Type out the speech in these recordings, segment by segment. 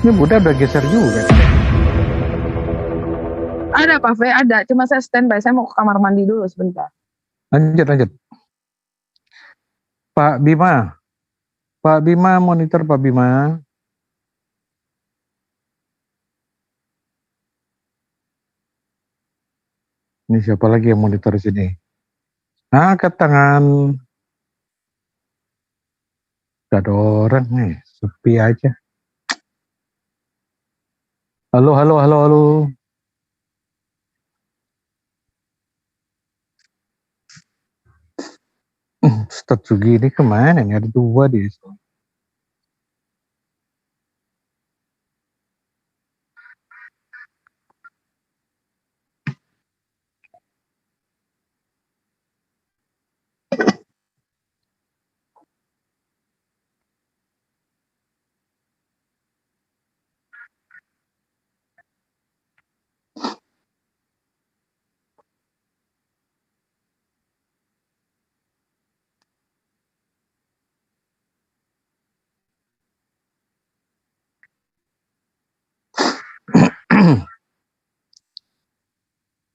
Ini Bunda udah geser juga. Ada Pak V, ada. Cuma saya standby. Saya mau ke kamar mandi dulu sebentar. Lanjut. Pak Bima, monitor Pak Bima. Ini siapa lagi yang monitor di sini? Angkat tangan. Gak ada orang nih, sepi aja. Halo. Ustadz Sugi ini kemana nih? Ada dua di sini.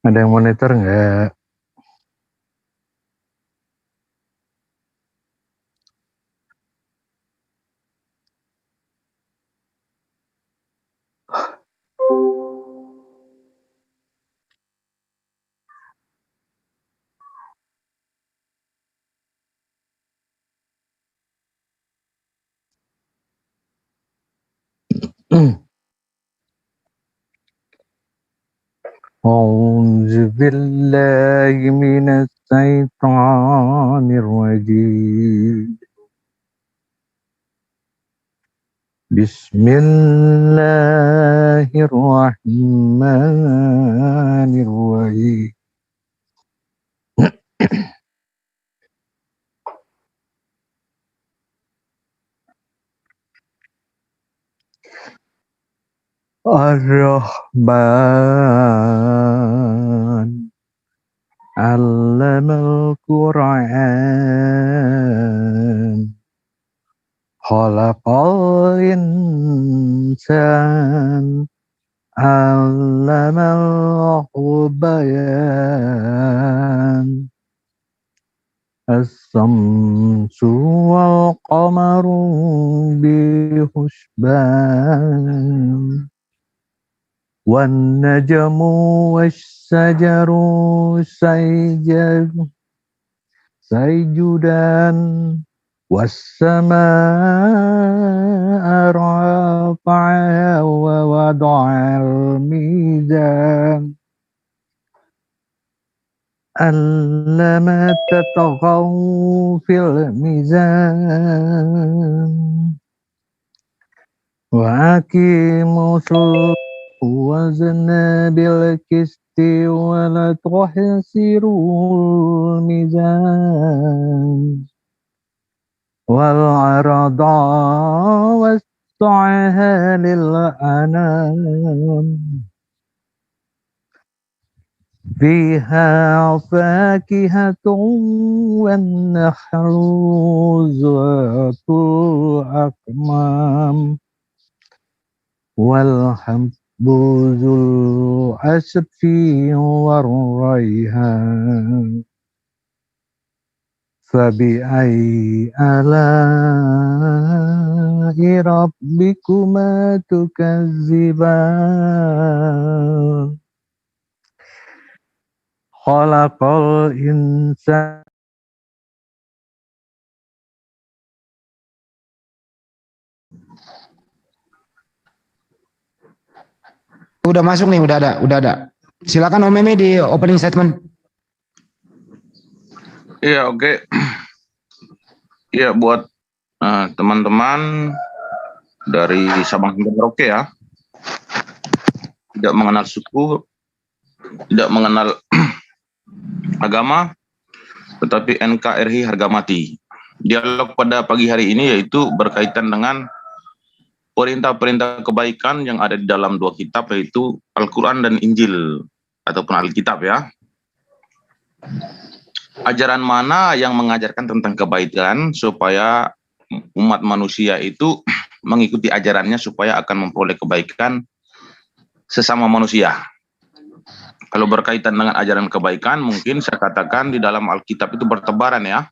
Ada yang monitor nggak? A'udzu billahi minas syaitonir rajim. Bismillahirrahmanirrahim. Ar-Rahman 'allamal Qur'an. Khalaqal insan 'allamahu bayan. As-samsu wal qamaru bihusban. Wan najmu wassajaru sayjudan. Was-samaa'a rafa'aha wa wada'al mizan. Allama tataghaw fil mizan. Wa aqimus wazna bil qisti wa la tuhsirul mizan. Wal arada was-ta'aha lil anam. Fiha fakihatun wan nahlu zatul akmam. Wal habbu zul asfi war rayhan. Fabi'ayyi ala'i rabbikuma tukazziban. Khalaqal insan. Udah masuk nih, udah ada. Silakan Om Meme di opening statement. Iya, oke. Iya, buat teman-teman dari Sabang sampai Merauke ya, tidak mengenal suku, tidak mengenal agama, tetapi NKRI harga mati. Dialog pada pagi hari ini yaitu berkaitan dengan perintah-perintah kebaikan yang ada di dalam dua kitab, yaitu Al-Quran dan Injil ataupun Alkitab ya. Ajaran mana yang mengajarkan tentang kebaikan supaya umat manusia itu mengikuti ajarannya supaya akan memperoleh kebaikan sesama manusia. Kalau berkaitan dengan ajaran kebaikan, mungkin saya katakan di dalam Alkitab itu bertebaran ya.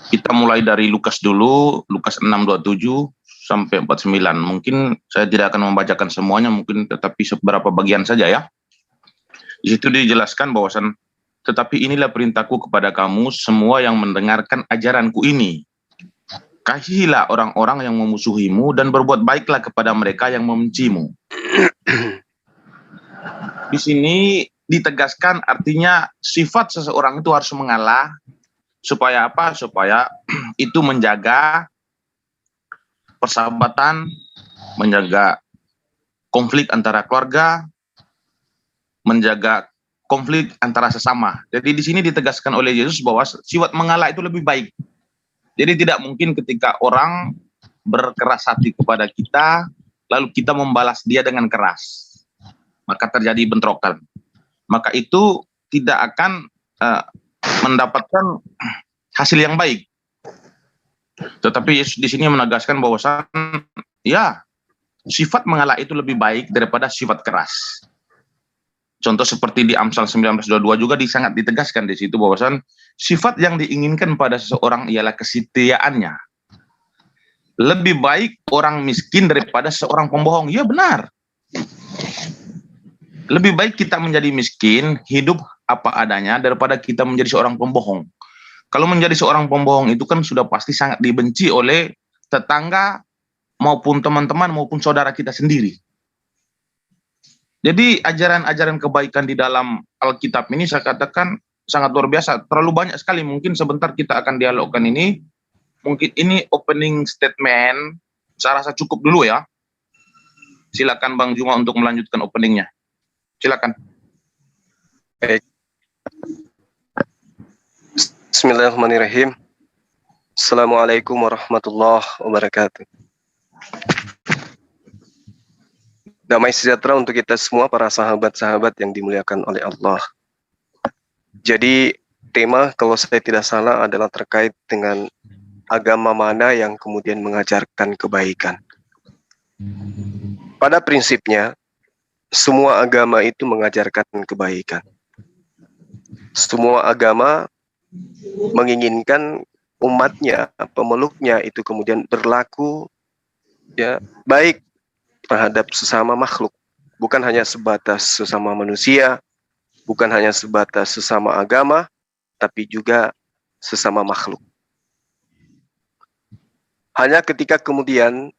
Kita mulai dari Lukas dulu, Lukas 6:27 sampai 49. Mungkin saya tidak akan membacakan semuanya, mungkin tetapi beberapa bagian saja ya. Di situ dijelaskan bahwasan, tetapi inilah perintahku kepada kamu semua yang mendengarkan ajaranku ini. Kasihilah orang-orang yang memusuhimu dan berbuat baiklah kepada mereka yang membencimu. Di sini ditegaskan artinya sifat seseorang itu harus mengalah. Supaya apa? Supaya itu menjaga persahabatan, menjaga konflik antara keluarga, menjaga konflik antara sesama. Jadi di sini ditegaskan oleh Yesus bahwa sifat mengalah itu lebih baik. Jadi tidak mungkin ketika orang berkeras hati kepada kita, lalu kita membalas dia dengan keras. Maka terjadi bentrokan. Maka itu tidak akan mendapatkan hasil yang baik. Tetapi Yesus di sini menegaskan bahwasan, ya, sifat mengalah itu lebih baik daripada sifat keras. Contoh seperti di Amsal 19:22 juga sangat ditegaskan di situ bahwasan sifat yang diinginkan pada seseorang ialah kesetiaannya. Lebih baik orang miskin daripada seorang pembohong. Ya benar. Lebih baik kita menjadi miskin, hidup apa adanya daripada kita menjadi seorang pembohong. Kalau menjadi seorang pembohong itu kan sudah pasti sangat dibenci oleh tetangga maupun teman-teman maupun saudara kita sendiri. Jadi ajaran-ajaran kebaikan di dalam Alkitab ini saya katakan sangat luar biasa, terlalu banyak sekali. Mungkin sebentar kita akan dialogkan ini. Mungkin ini opening statement, saya rasa cukup dulu ya. Silakan Bang Juma untuk melanjutkan openingnya. Silakan. Baik. Bismillahirrahmanirrahim. Assalamualaikum warahmatullahi wabarakatuh. Damai sejahtera untuk kita semua para sahabat-sahabat yang dimuliakan oleh Allah. Jadi tema kalau saya tidak salah adalah terkait dengan agama mana yang kemudian mengajarkan kebaikan. Pada prinsipnya, semua agama itu mengajarkan kebaikan. Semua agama menginginkan umatnya, pemeluknya itu kemudian berlaku ya baik terhadap sesama makhluk, bukan hanya sebatas sesama manusia, bukan hanya sebatas sesama agama, tapi juga sesama makhluk. Hanya ketika kemudian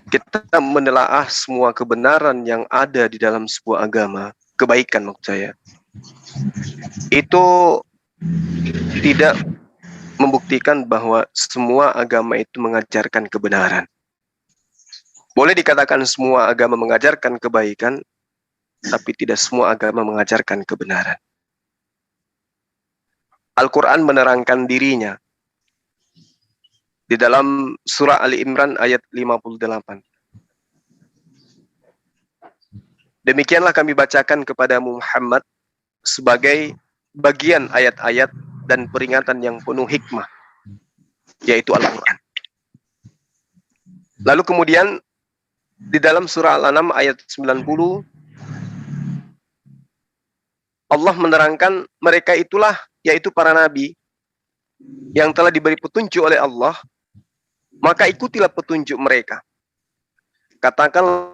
kita menelaah semua kebenaran yang ada di dalam sebuah agama, kebaikan maksud saya, itu tidak membuktikan bahwa semua agama itu mengajarkan kebenaran. Boleh dikatakan semua agama mengajarkan kebaikan, tapi tidak semua agama mengajarkan kebenaran. Al-Quran menerangkan dirinya di dalam surah Ali Imran ayat 58. Demikianlah kami bacakan kepadamu Muhammad sebagai bagian ayat-ayat dan peringatan yang penuh hikmah, yaitu Al-Quran. Lalu kemudian di dalam surah Al-An'am ayat 90, Allah menerangkan mereka itulah, yaitu para nabi, yang telah diberi petunjuk oleh Allah, maka ikutilah petunjuk mereka. Katakanlah,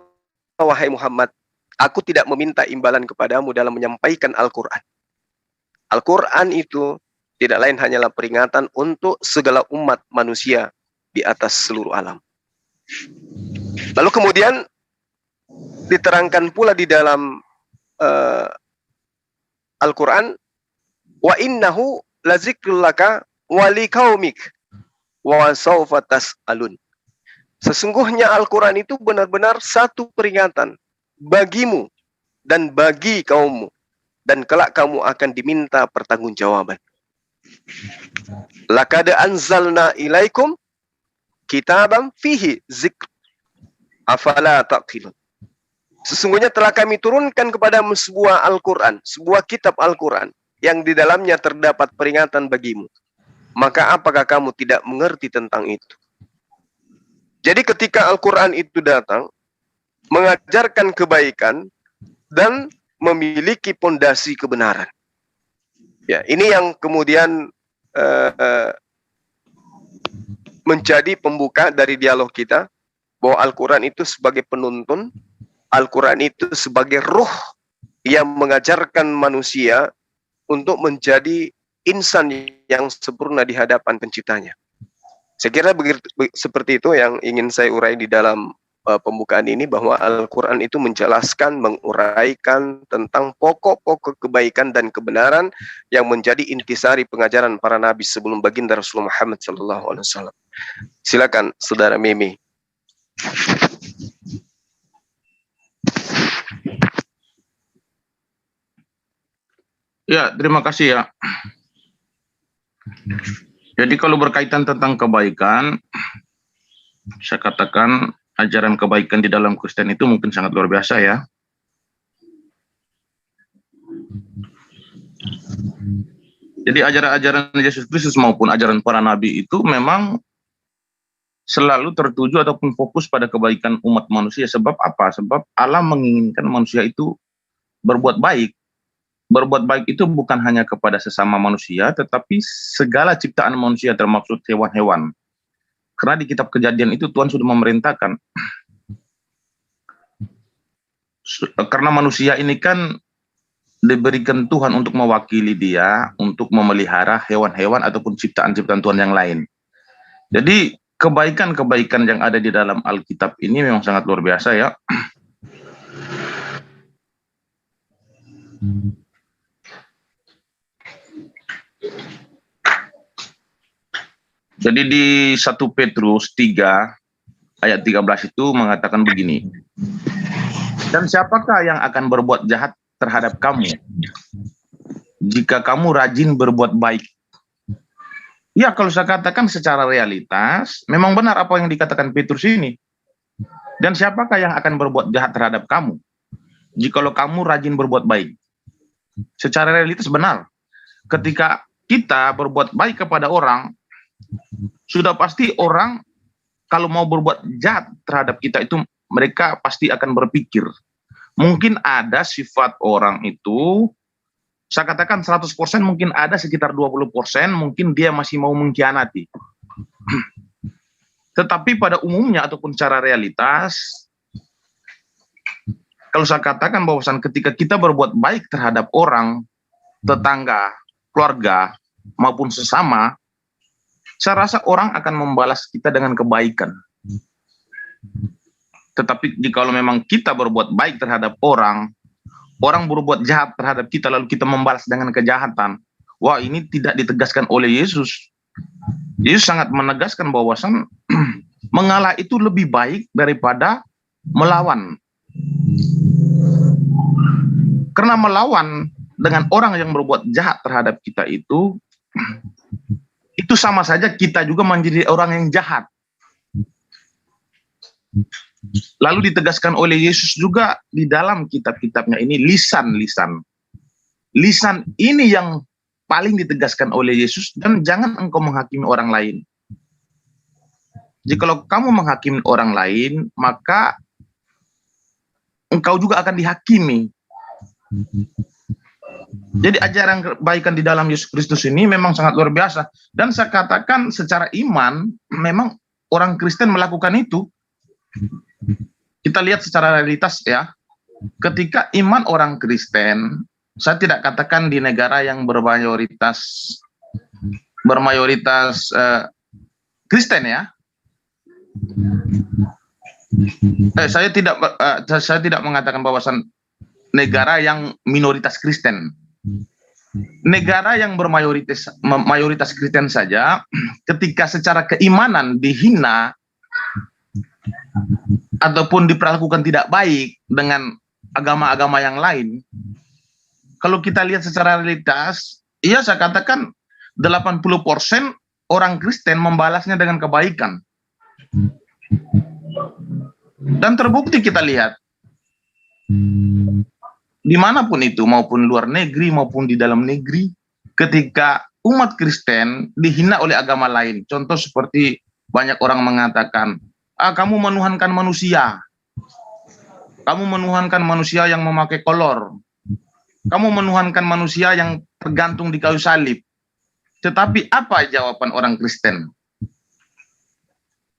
wahai Muhammad, aku tidak meminta imbalan kepadamu dalam menyampaikan Al-Quran. Al-Quran itu tidak lain hanyalah peringatan untuk segala umat manusia di atas seluruh alam. Lalu kemudian diterangkan pula di dalam Al-Quran, wa innahu lazikrul laka wa liqaumik wa sawfa tas'alun. Sesungguhnya Al-Quran itu benar-benar satu peringatan bagimu dan bagi kaummu, dan kelak kamu akan diminta pertanggungjawaban. Laqad anzalna ilaikum kitaban fihi zikr afala taqilun. Sesungguhnya telah kami turunkan kepadamu sebuah Al-Quran, sebuah kitab Al-Quran, yang di dalamnya terdapat peringatan bagimu. Maka apakah kamu tidak mengerti tentang itu? Jadi ketika Al-Quran itu datang, mengajarkan kebaikan dan memiliki pondasi kebenaran. Ya, ini yang kemudian menjadi pembuka dari dialog kita, bahwa Al-Quran itu sebagai penuntun, Al-Quran itu sebagai ruh yang mengajarkan manusia untuk menjadi insan yang sempurna di hadapan penciptanya. Saya kira seperti itu yang ingin saya urai di dalam pembukaan ini, bahwa Al-Quran itu menjelaskan, menguraikan tentang pokok-pokok kebaikan dan kebenaran yang menjadi intisari pengajaran para nabi sebelum baginda Rasulullah Muhammad SAW. Silakan, Saudara Mimi. Ya, terima kasih ya. Jadi kalau berkaitan tentang kebaikan, saya katakan ajaran kebaikan di dalam Kristen itu mungkin sangat luar biasa ya. Jadi ajaran-ajaran Yesus Kristus maupun ajaran para nabi itu memang selalu tertuju ataupun fokus pada kebaikan umat manusia. Sebab apa? Sebab Allah menginginkan manusia itu berbuat baik. Berbuat baik itu bukan hanya kepada sesama manusia, tetapi segala ciptaan manusia, termaksud hewan-hewan. Karena di kitab Kejadian itu Tuhan sudah memerintahkan. Karena manusia ini kan diberikan Tuhan untuk mewakili Dia, untuk memelihara hewan-hewan ataupun ciptaan-ciptaan Tuhan yang lain. Jadi kebaikan-kebaikan yang ada di dalam Alkitab ini memang sangat luar biasa ya. Jadi di 1 Petrus 3 ayat 13 itu mengatakan begini. Dan siapakah yang akan berbuat jahat terhadap kamu jika kamu rajin berbuat baik? Ya, kalau saya katakan secara realitas, memang benar apa yang dikatakan Petrus ini. Dan siapakah yang akan berbuat jahat terhadap kamu jikalau kamu rajin berbuat baik? Secara realitas benar. Ketika kita berbuat baik kepada orang, sudah pasti orang kalau mau berbuat jahat terhadap kita itu mereka pasti akan berpikir. Mungkin ada sifat orang itu, saya katakan 100%, mungkin ada sekitar 20%, mungkin dia masih mau mengkhianati. Tetapi pada umumnya ataupun secara realitas, kalau saya katakan bahwasan ketika kita berbuat baik terhadap orang, tetangga, keluarga, maupun sesama, saya rasa orang akan membalas kita dengan kebaikan. Tetapi jika memang kita berbuat baik terhadap orang, orang berbuat jahat terhadap kita, lalu kita membalas dengan kejahatan, wah, ini tidak ditegaskan oleh Yesus. Yesus sangat menegaskan bahwasan mengalah itu lebih baik daripada melawan. Karena melawan dengan orang yang berbuat jahat terhadap kita itu sama saja kita juga menjadi orang yang jahat. Lalu ditegaskan oleh Yesus juga di dalam kitab-kitabnya ini lisan-lisan. Lisan ini yang paling ditegaskan oleh Yesus, dan jangan engkau menghakimi orang lain. Jikalau kamu menghakimi orang lain, maka engkau juga akan dihakimi. Jadi ajaran kebaikan di dalam Yesus Kristus ini memang sangat luar biasa. Dan saya katakan secara iman, memang orang Kristen melakukan itu. Kita lihat secara realitas ya, ketika iman orang Kristen, saya tidak katakan di negara yang bermayoritas Kristen ya. Saya tidak mengatakan bahwasan negara yang minoritas Kristen. Negara yang mayoritas Kristen saja, ketika secara keimanan dihina ataupun diperlakukan tidak baik dengan agama-agama yang lain, kalau kita lihat secara realitas, iya saya katakan 80% orang Kristen membalasnya dengan kebaikan. Dan terbukti kita lihat dimanapun itu, maupun luar negeri maupun di dalam negeri, ketika umat Kristen dihina oleh agama lain, contoh seperti banyak orang mengatakan kamu menuhankan manusia. Kamu menuhankan manusia yang memakai kolor. Kamu menuhankan manusia yang tergantung di kayu salib. Tetapi apa jawaban orang Kristen?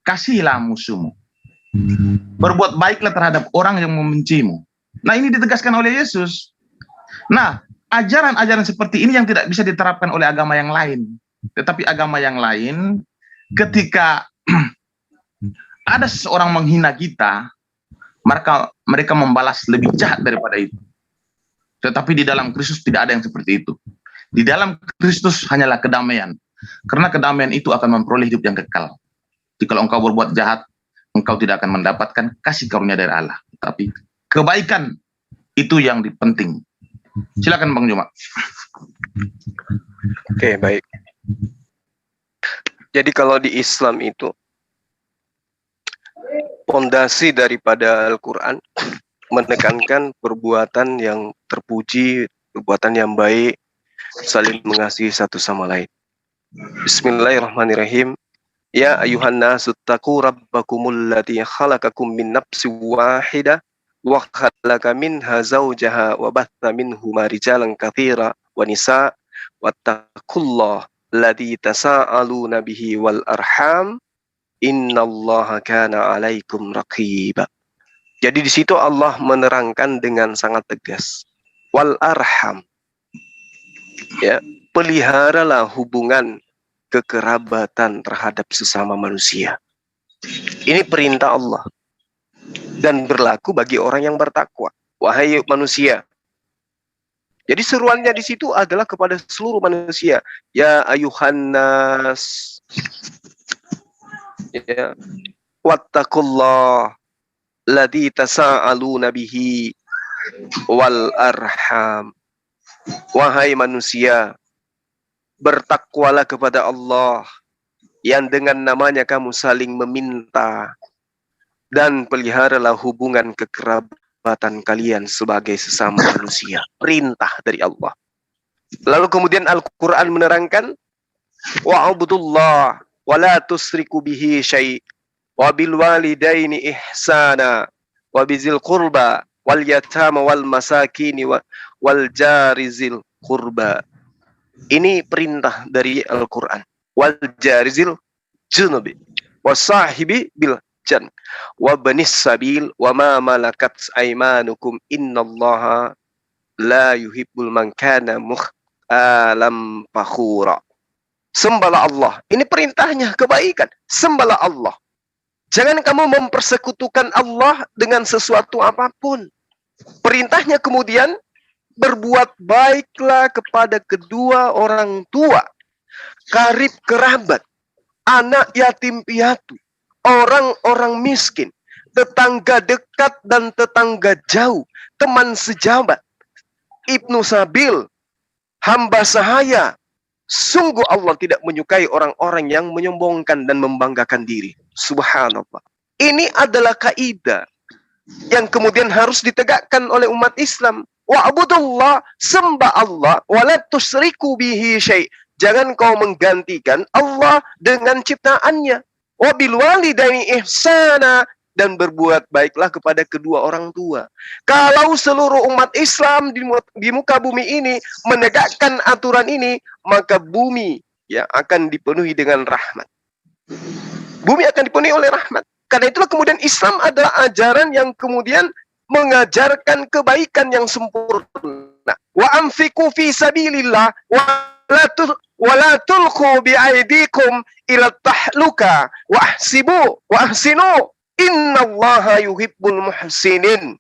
Kasihilah musuhmu. Berbuat baiklah terhadap orang yang membencimu. Nah, ini ditegaskan oleh Yesus. Nah, ajaran-ajaran seperti ini yang tidak bisa diterapkan oleh agama yang lain. Tetapi agama yang lain, ketika ada seseorang menghina kita, mereka membalas lebih jahat daripada itu. Tetapi di dalam Kristus tidak ada yang seperti itu. Di dalam Kristus hanyalah kedamaian. Karena kedamaian itu akan memperoleh hidup yang kekal. Jika engkau berbuat jahat, engkau tidak akan mendapatkan kasih karunia dari Allah. Tapi kebaikan itu yang penting. Silakan Bang Juma. Oke, baik. Jadi kalau di Islam itu, pondasi daripada Al-Quran menekankan perbuatan yang terpuji, perbuatan yang baik, saling mengasihi satu sama lain. Bismillahirrahmanirrahim. Ya ayuhan nasu taqu rabbakumul ladzi khalaqakum min nafsin wahidah wa khalaqa minha zawjaha wa batha minhuma rijalan katsira wa nisaa wattaqullaha alladzi tasaaluna bihi wal arham innallaha kana 'alaikum raqiba. Jadi di situ Allah menerangkan dengan sangat tegas. Wal arham. Ya, peliharalah hubungan kekerabatan terhadap sesama manusia. Ini perintah Allah. Dan berlaku bagi orang yang bertakwa. Wahai manusia. Jadi seruannya di situ adalah kepada seluruh manusia. Ya ayuhan nas. Ya. Wattaqullah ladzi tasaaluna bihi wal arham. Wahai manusia, bertakwalah kepada Allah yang dengan namanya kamu saling meminta, dan peliharalah hubungan kekerabatan kalian sebagai sesama manusia. Perintah dari Allah. Lalu kemudian Al-Quran menerangkan, wa'budullah wa la tusriku bihi syai' wa bil walidaini ihsana wa bizil qurba wal yatama wal masakini wal jarizil qurba. Ini perintah dari Al-Quran. Wal jarizil junubi wasahibi bil jan wa banis sabil wa ma malakat aymanukum innallaha la yuhibbul man kana mukhtalam fakhura. Sembahlah Allah. Ini perintahnya kebaikan. Sembahlah Allah. Jangan kamu mempersekutukan Allah dengan sesuatu apapun. Perintahnya kemudian berbuat baiklah kepada kedua orang tua, karib kerabat, anak yatim piatu, orang-orang miskin, tetangga dekat dan tetangga jauh, teman sejabat, ibnu sabil, hamba sahaya. Sungguh Allah tidak menyukai orang-orang yang menyombongkan dan membanggakan diri. Subhanallah. Ini adalah kaidah yang kemudian harus ditegakkan oleh umat Islam. Wa'budullah, sembah Allah, wa la tusriku bihi syai'. Jangan kau menggantikan Allah dengan ciptaannya. Wa bil walidaini ihsana, dan berbuat baiklah kepada kedua orang tua. Kalau seluruh umat Islam di muka bumi ini menegakkan aturan ini, maka bumi ya akan dipenuhi dengan rahmat. Bumi akan dipenuhi oleh rahmat. Karena itulah kemudian Islam adalah ajaran yang kemudian mengajarkan kebaikan yang sempurna. Wa anfiqu fi sabilillah wa la tulqu bi aydikum ila tahluka wa ahsinu innallaha yuhibbul muhsinin.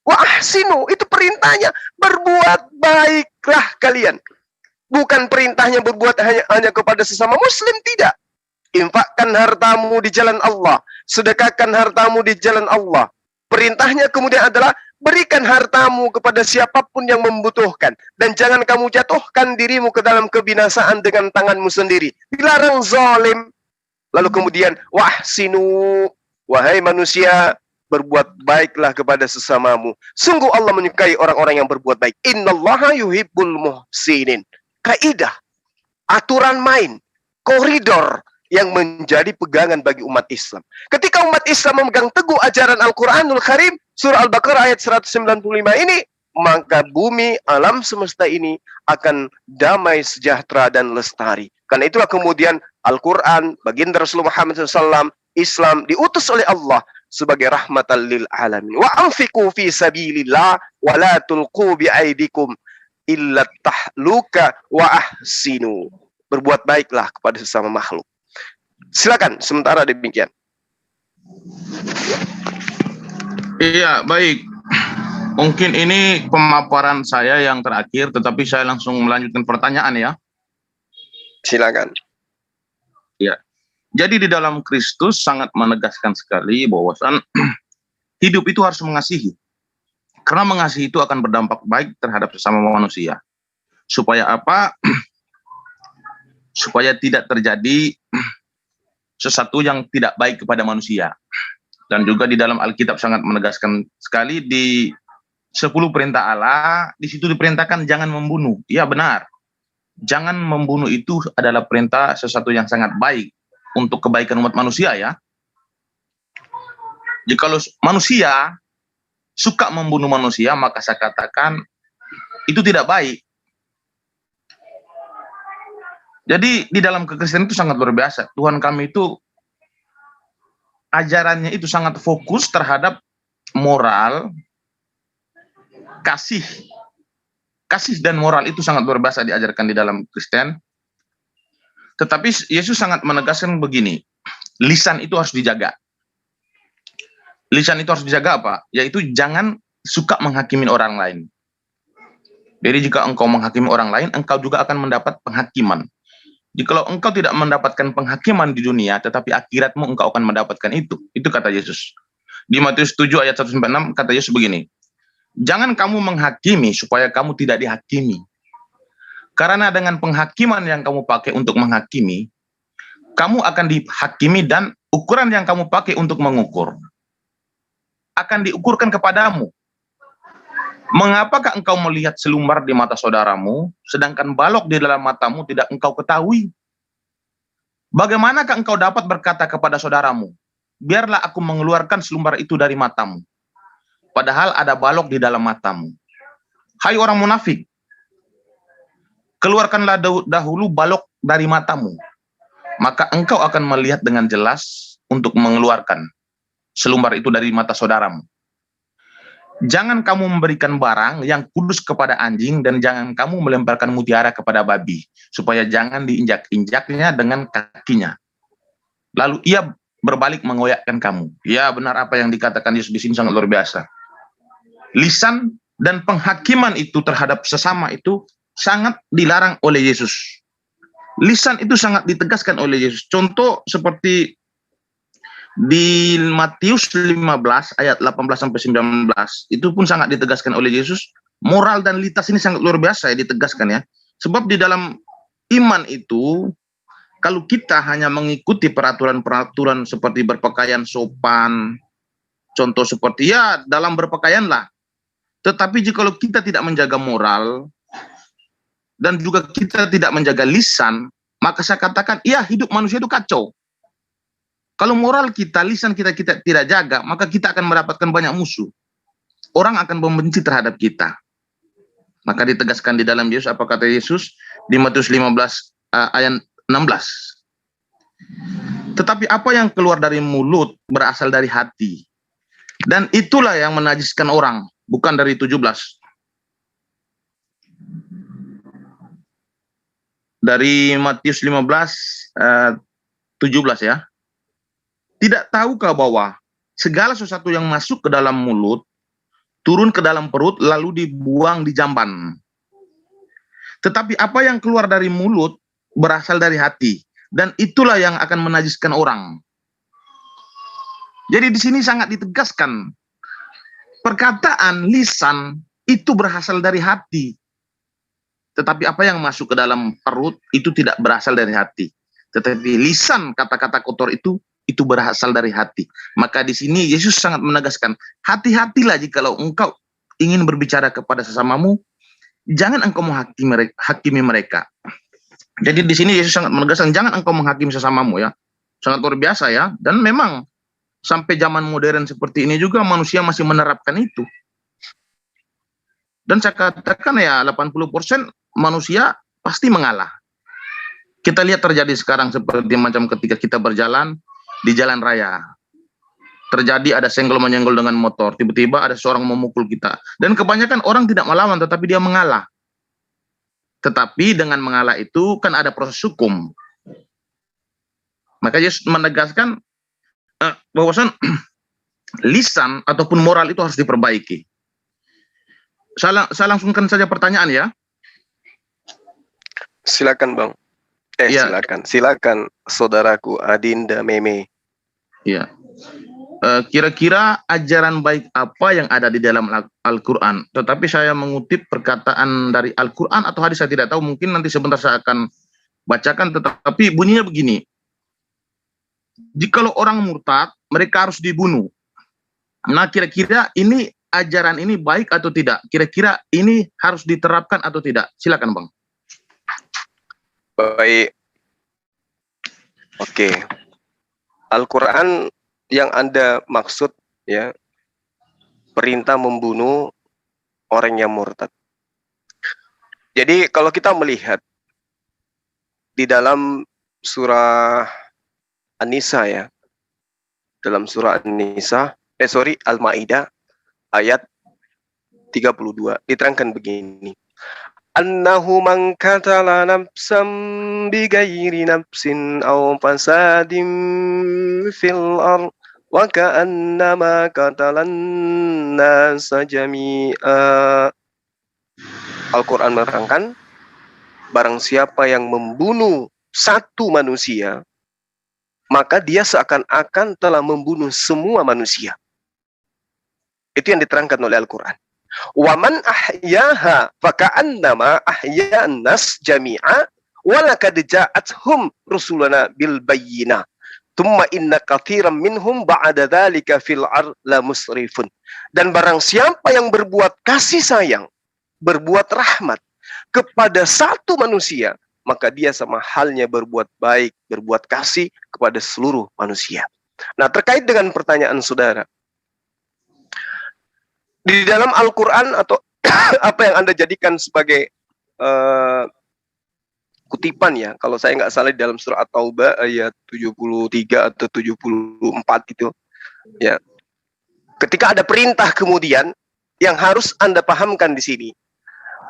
Wa ahsinu, itu perintahnya, berbuat baiklah kalian. Bukan perintahnya berbuat hanya kepada sesama muslim, tidak. Infakkan hartamu di jalan Allah, sedekahkan hartamu di jalan Allah. Perintahnya kemudian adalah berikan hartamu kepada siapapun yang membutuhkan, dan jangan kamu jatuhkan dirimu ke dalam kebinasaan dengan tanganmu sendiri. Dilarang zalim. Lalu kemudian wahsinu, wahai manusia, berbuat baiklah kepada sesamamu. Sungguh Allah menyukai orang-orang yang berbuat baik. Innallaha yuhibbul muhsinin. Kaidah, aturan main, koridor yang menjadi pegangan bagi umat Islam. Ketika umat Islam memegang teguh ajaran Al-Quranul Karim, surah Al-Baqarah ayat 195 ini, maka bumi, alam semesta ini akan damai, sejahtera, dan lestari. Karena itulah kemudian Al-Quran, baginda Rasulullah Muhammad SAW, Islam diutus oleh Allah sebagai rahmatan lil alamin. Wa anfiqu fi sabilillah wa la tulqu bi aidikum illa tahluka wa ahsinu. Berbuat baiklah kepada sesama makhluk. Silakan, sementara demikian. Iya, baik. Mungkin ini pemaparan saya yang terakhir, tetapi saya langsung melanjutkan pertanyaan ya. Silakan. Ya. Jadi di dalam Kristus sangat menegaskan sekali bahwasan hidup itu harus mengasihi. Karena mengasihi itu akan berdampak baik terhadap sesama manusia. Supaya apa? Supaya tidak terjadi sesuatu yang tidak baik kepada manusia. Dan juga di dalam Alkitab sangat menegaskan sekali di 10 perintah Allah, di situ diperintahkan jangan membunuh. Ya benar. Jangan membunuh itu adalah perintah sesuatu yang sangat baik untuk kebaikan umat manusia ya. Jika manusia suka membunuh manusia, maka saya katakan itu tidak baik. Jadi di dalam kekristenan itu sangat luar biasa. Tuhan kami itu ajarannya itu sangat fokus terhadap moral, kasih. Kasih dan moral itu sangat luar biasa diajarkan di dalam Kristen. Tetapi Yesus sangat menegaskan begini, lisan itu harus dijaga. Lisan itu harus dijaga apa? Yaitu jangan suka menghakimi orang lain. Jadi jika engkau menghakimi orang lain, engkau juga akan mendapat penghakiman. Jikalau engkau tidak mendapatkan penghakiman di dunia, tetapi akhiratmu engkau akan mendapatkan itu. Itu kata Yesus. Di Matius 7 ayat 196 kata Yesus begini, jangan kamu menghakimi supaya kamu tidak dihakimi. Karena dengan penghakiman yang kamu pakai untuk menghakimi, kamu akan dihakimi dan ukuran yang kamu pakai untuk mengukur akan diukurkan kepadamu. Mengapakah engkau melihat selumbar di mata saudaramu, sedangkan balok di dalam matamu tidak engkau ketahui? Bagaimanakah engkau dapat berkata kepada saudaramu, biarlah aku mengeluarkan selumbar itu dari matamu, padahal ada balok di dalam matamu? Hai orang munafik, keluarkanlah dahulu balok dari matamu, maka engkau akan melihat dengan jelas untuk mengeluarkan selumbar itu dari mata saudaramu. Jangan kamu memberikan barang yang kudus kepada anjing, dan jangan kamu melemparkan mutiara kepada babi, supaya jangan diinjak-injaknya dengan kakinya. Lalu ia berbalik mengoyakkan kamu. Ya benar apa yang dikatakan Yesus di sini sangat luar biasa. Lisan dan penghakiman itu terhadap sesama itu sangat dilarang oleh Yesus. Lisan itu sangat ditegaskan oleh Yesus. Contoh seperti di Matius 15 ayat 18-19 itu pun sangat ditegaskan oleh Yesus. Moral dan litas ini sangat luar biasa ya ditegaskan ya. Sebab di dalam iman itu, kalau kita hanya mengikuti peraturan-peraturan seperti berpakaian sopan, contoh seperti ya dalam berpakaianlah. Tetapi jika kita tidak menjaga moral dan juga kita tidak menjaga lisan, maka saya katakan ya hidup manusia itu kacau. Kalau moral kita, lisan kita tidak jaga, maka kita akan mendapatkan banyak musuh. Orang akan membenci terhadap kita. Maka ditegaskan di dalam Yesus, apa kata Yesus? Di Matius 15 ayat 16. Tetapi apa yang keluar dari mulut berasal dari hati. Dan itulah yang menajiskan orang, bukan dari 17. Dari Matius 15, 17 ya. Tidak tahukah bahwa segala sesuatu yang masuk ke dalam mulut, turun ke dalam perut, lalu dibuang di jamban. Tetapi apa yang keluar dari mulut berasal dari hati, dan itulah yang akan menajiskan orang. Jadi di sini sangat ditegaskan, perkataan lisan itu berasal dari hati. Tetapi apa yang masuk ke dalam perut itu tidak berasal dari hati. Tetapi lisan, kata-kata kotor itu berasal dari hati. Maka di sini Yesus sangat menegaskan, hati-hatilah jikalau engkau ingin berbicara kepada sesamamu, jangan engkau menghakimi mereka. Jadi di sini Yesus sangat menegaskan jangan engkau menghakimi sesamamu ya. Sangat luar biasa ya. Dan memang sampai zaman modern seperti ini juga manusia masih menerapkan itu. Dan saya katakan ya 80% manusia pasti mengalah. Kita lihat terjadi sekarang seperti macam ketika kita berjalan di jalan raya. Terjadi ada senggol-menyenggol dengan motor. Tiba-tiba ada seorang memukul kita. Dan kebanyakan orang tidak melawan tetapi dia mengalah. Tetapi dengan mengalah itu kan ada proses hukum. Maka Yesus menegaskan bahwasan lisan ataupun moral itu harus diperbaiki. Saya langsungkan saja pertanyaan ya. Silakan Bang. Ya. Silakan saudaraku Adinda Meme. Ya. Kira-kira ajaran baik apa yang ada di dalam Al-Quran? Tetapi saya mengutip perkataan dari Al-Quran atau hadis, saya tidak tahu. Mungkin nanti sebentar saya akan bacakan. Tetapi bunyinya begini. Jikalau orang murtad, mereka harus dibunuh. Nah, kira-kira ini ajaran ini baik atau tidak? Kira-kira ini harus diterapkan atau tidak? Silakan Bang. Baik. Oke. Al-Quran yang Anda maksud ya, perintah membunuh orang yang murtad. Jadi kalau kita melihat di dalam surah An-Nisa ya, dalam surah An-Nisa, Al-Maidah ayat 32 diterangkan begini. Annahu man qatala nafsan bighairi nafsin aw fasadin fil ardh wa ka'annama qatalan nasa jami'a. Al-Quran menerangkan, barang siapa yang membunuh satu manusia, maka dia seakan-akan telah membunuh semua manusia. Itu yang diterangkan oleh Al-Quran. Wa man ahyaha faka'annama ahya'an nas jami'a wa laqad ja'athum rusulana bil bayyinah. Thumma inna katsiran minhum ba'da dzalika fil ar la musrifun. Dan barang siapa yang berbuat kasih sayang, berbuat rahmat kepada satu manusia, maka dia sama halnya berbuat baik, berbuat kasih kepada seluruh manusia. Nah, terkait dengan pertanyaan saudara, di dalam Al-Quran atau apa yang Anda jadikan sebagai kutipan ya, kalau saya nggak salah di dalam surah At-Taubah ayat 73 atau 74 gitu ya. Ketika ada perintah kemudian yang harus Anda pahamkan di sini.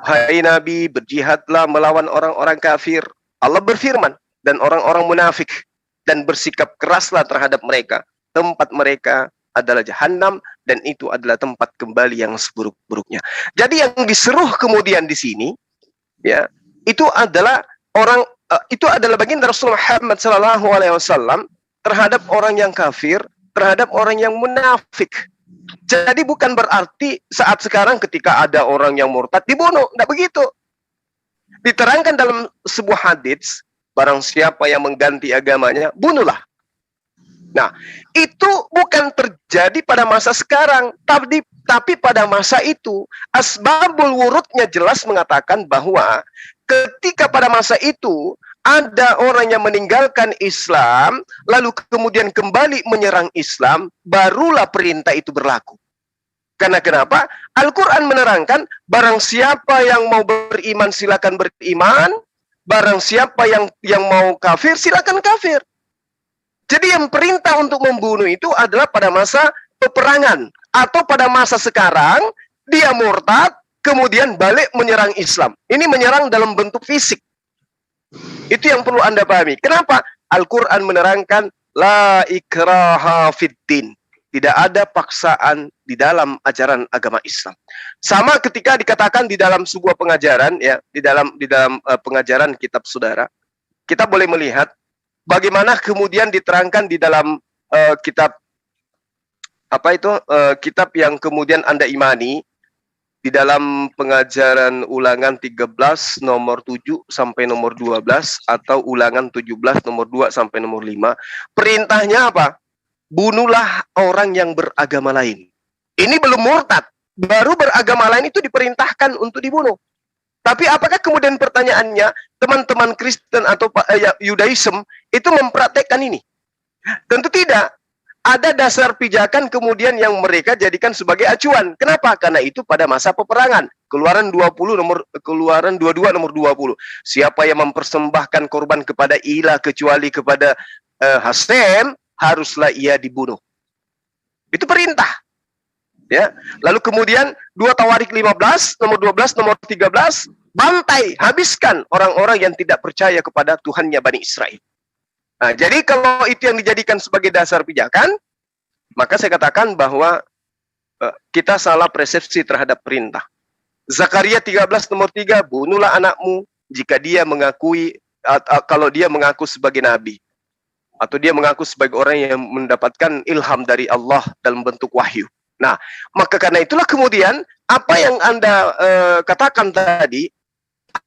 Hai Nabi, berjihadlah melawan orang-orang kafir. Allah berfirman, dan orang-orang munafik, dan bersikap keraslah terhadap mereka. Tempat mereka adalah jahanam, dan itu adalah tempat kembali yang seburuk-buruknya. Jadi yang diseruh kemudian di sini ya, itu adalah itu adalah bagian dari Rasulullah Muhammad SAW terhadap orang yang kafir, terhadap orang yang munafik. Jadi bukan berarti saat sekarang ketika ada orang yang murtad dibunuh, tidak begitu. Diterangkan dalam sebuah hadits, barang siapa yang mengganti agamanya, bunuhlah. Nah, itu bukan terjadi pada masa sekarang, tapi pada masa itu asbabul wurudnya jelas mengatakan bahwa ketika pada masa itu ada orang yang meninggalkan Islam, lalu kemudian kembali menyerang Islam, barulah perintah itu berlaku. Karena kenapa? Al-Quran menerangkan, barang siapa yang mau beriman silakan beriman, barang siapa yang mau kafir silakan kafir. Jadi yang perintah untuk membunuh itu adalah pada masa peperangan. Atau pada masa sekarang, dia murtad, kemudian balik menyerang Islam. Ini menyerang dalam bentuk fisik. Itu yang perlu Anda pahami. Kenapa? Al-Quran menerangkan, La ikraha fiddin. Tidak ada paksaan di dalam ajaran agama Islam. Sama ketika dikatakan di dalam sebuah pengajaran, ya, di dalam pengajaran kitab saudara, kita boleh melihat bagaimana kemudian diterangkan di dalam kitab kitab yang kemudian Anda imani di dalam pengajaran ulangan 13 nomor 7 sampai nomor 12 atau ulangan 17 nomor 2 sampai nomor 5. Perintahnya apa? Bunuhlah orang yang beragama lain. Ini belum murtad, baru beragama lain itu diperintahkan untuk dibunuh. Tapi apakah kemudian pertanyaannya teman-teman Kristen atau Yudaism itu mempraktekkan ini? Tentu tidak. Ada dasar pijakan kemudian yang mereka jadikan sebagai acuan. Kenapa? Karena itu pada masa peperangan. Keluaran 22 nomor 20. Siapa yang mempersembahkan korban kepada ilah kecuali kepada Hasem, haruslah ia dibunuh. Itu perintah. Ya. Lalu kemudian 2 Tawarik 15, nomor 12, nomor 13, bantai, habiskan orang-orang yang tidak percaya kepada Tuhannya Bani Israel. Nah, jadi kalau itu yang dijadikan sebagai dasar pijakan, maka saya katakan bahwa kita salah persepsi terhadap perintah. Zakaria 13 nomor 3, bunuhlah anakmu jika dia mengakui, kalau dia mengaku sebagai nabi. Atau dia mengaku sebagai orang yang mendapatkan ilham dari Allah dalam bentuk wahyu. Nah, maka karena itulah kemudian, apa yang Anda katakan tadi,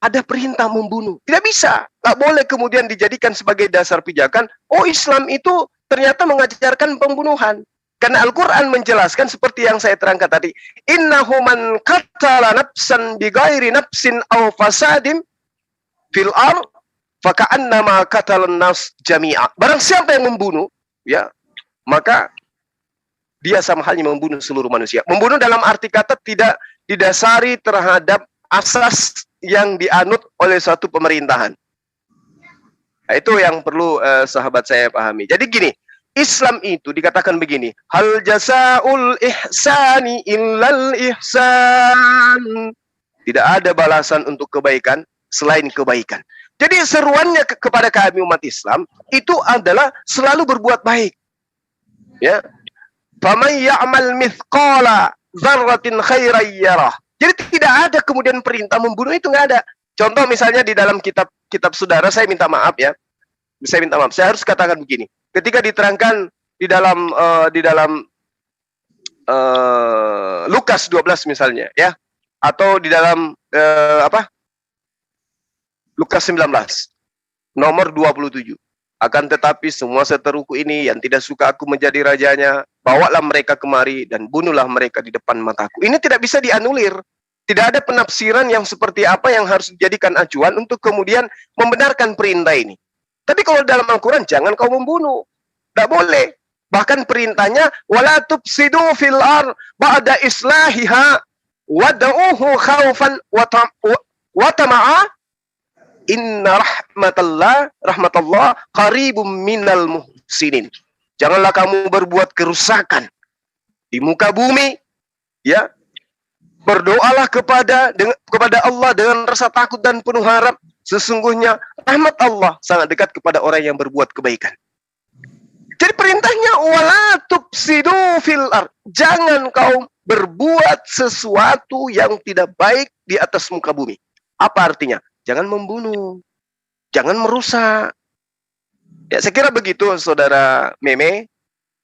ada perintah membunuh. Tidak bisa. Tak boleh kemudian dijadikan sebagai dasar pijakan, oh Islam itu ternyata mengajarkan pembunuhan. Karena Al-Quran menjelaskan seperti yang saya terangkan tadi. Innahu man qatala nafsan bighairi nafsin aw fasadin fil ard faka'annama qatalan nas jami'a. Barang siapa yang membunuh, ya, maka dia sama halnya membunuh seluruh manusia. Membunuh dalam arti kata tidak didasari terhadap asas yang dianut oleh suatu pemerintahan. Nah, itu yang perlu sahabat saya pahami. Jadi gini, Islam itu dikatakan begini, hal jazaul ihsani illal ihsan. Tidak ada balasan untuk kebaikan selain kebaikan. Jadi seruannya kepada kami umat Islam itu adalah selalu berbuat baik. Ya. Faman ya'mal mithqala dzarratin khairan yarah. Jadi tidak ada kemudian perintah membunuh, itu nggak ada. Contoh misalnya di dalam kitab saudara, saya minta maaf ya. Saya minta maaf. Saya harus katakan begini. Ketika diterangkan di dalam Lukas 12 misalnya ya, atau di dalam Lukas 19 nomor 27. Akan tetapi semua seteruku ini yang tidak suka aku menjadi rajanya, bawalah mereka kemari dan bunuhlah mereka di depan mataku. Ini tidak bisa dianulir. Tidak ada penafsiran yang seperti apa yang harus dijadikan acuan untuk kemudian membenarkan perintah ini. Tapi kalau dalam Al-Quran, jangan kau membunuh. Tidak boleh. Bahkan perintahnya, wala tufsidu fil ar ba'da islahiha wad'uhu khaufan wa tama'a inna rahmatallah qaribum minal muhsinin. Janganlah kamu berbuat kerusakan di muka bumi, ya. Berdoalah kepada Allah dengan rasa takut dan penuh harap. Sesungguhnya rahmat Allah sangat dekat kepada orang yang berbuat kebaikan. Jadi perintahnya wala tufsidu fil ard. Jangan kau berbuat sesuatu yang tidak baik di atas muka bumi. Apa artinya? Jangan membunuh, jangan merusak. Ya, saya kira begitu, saudara Meme.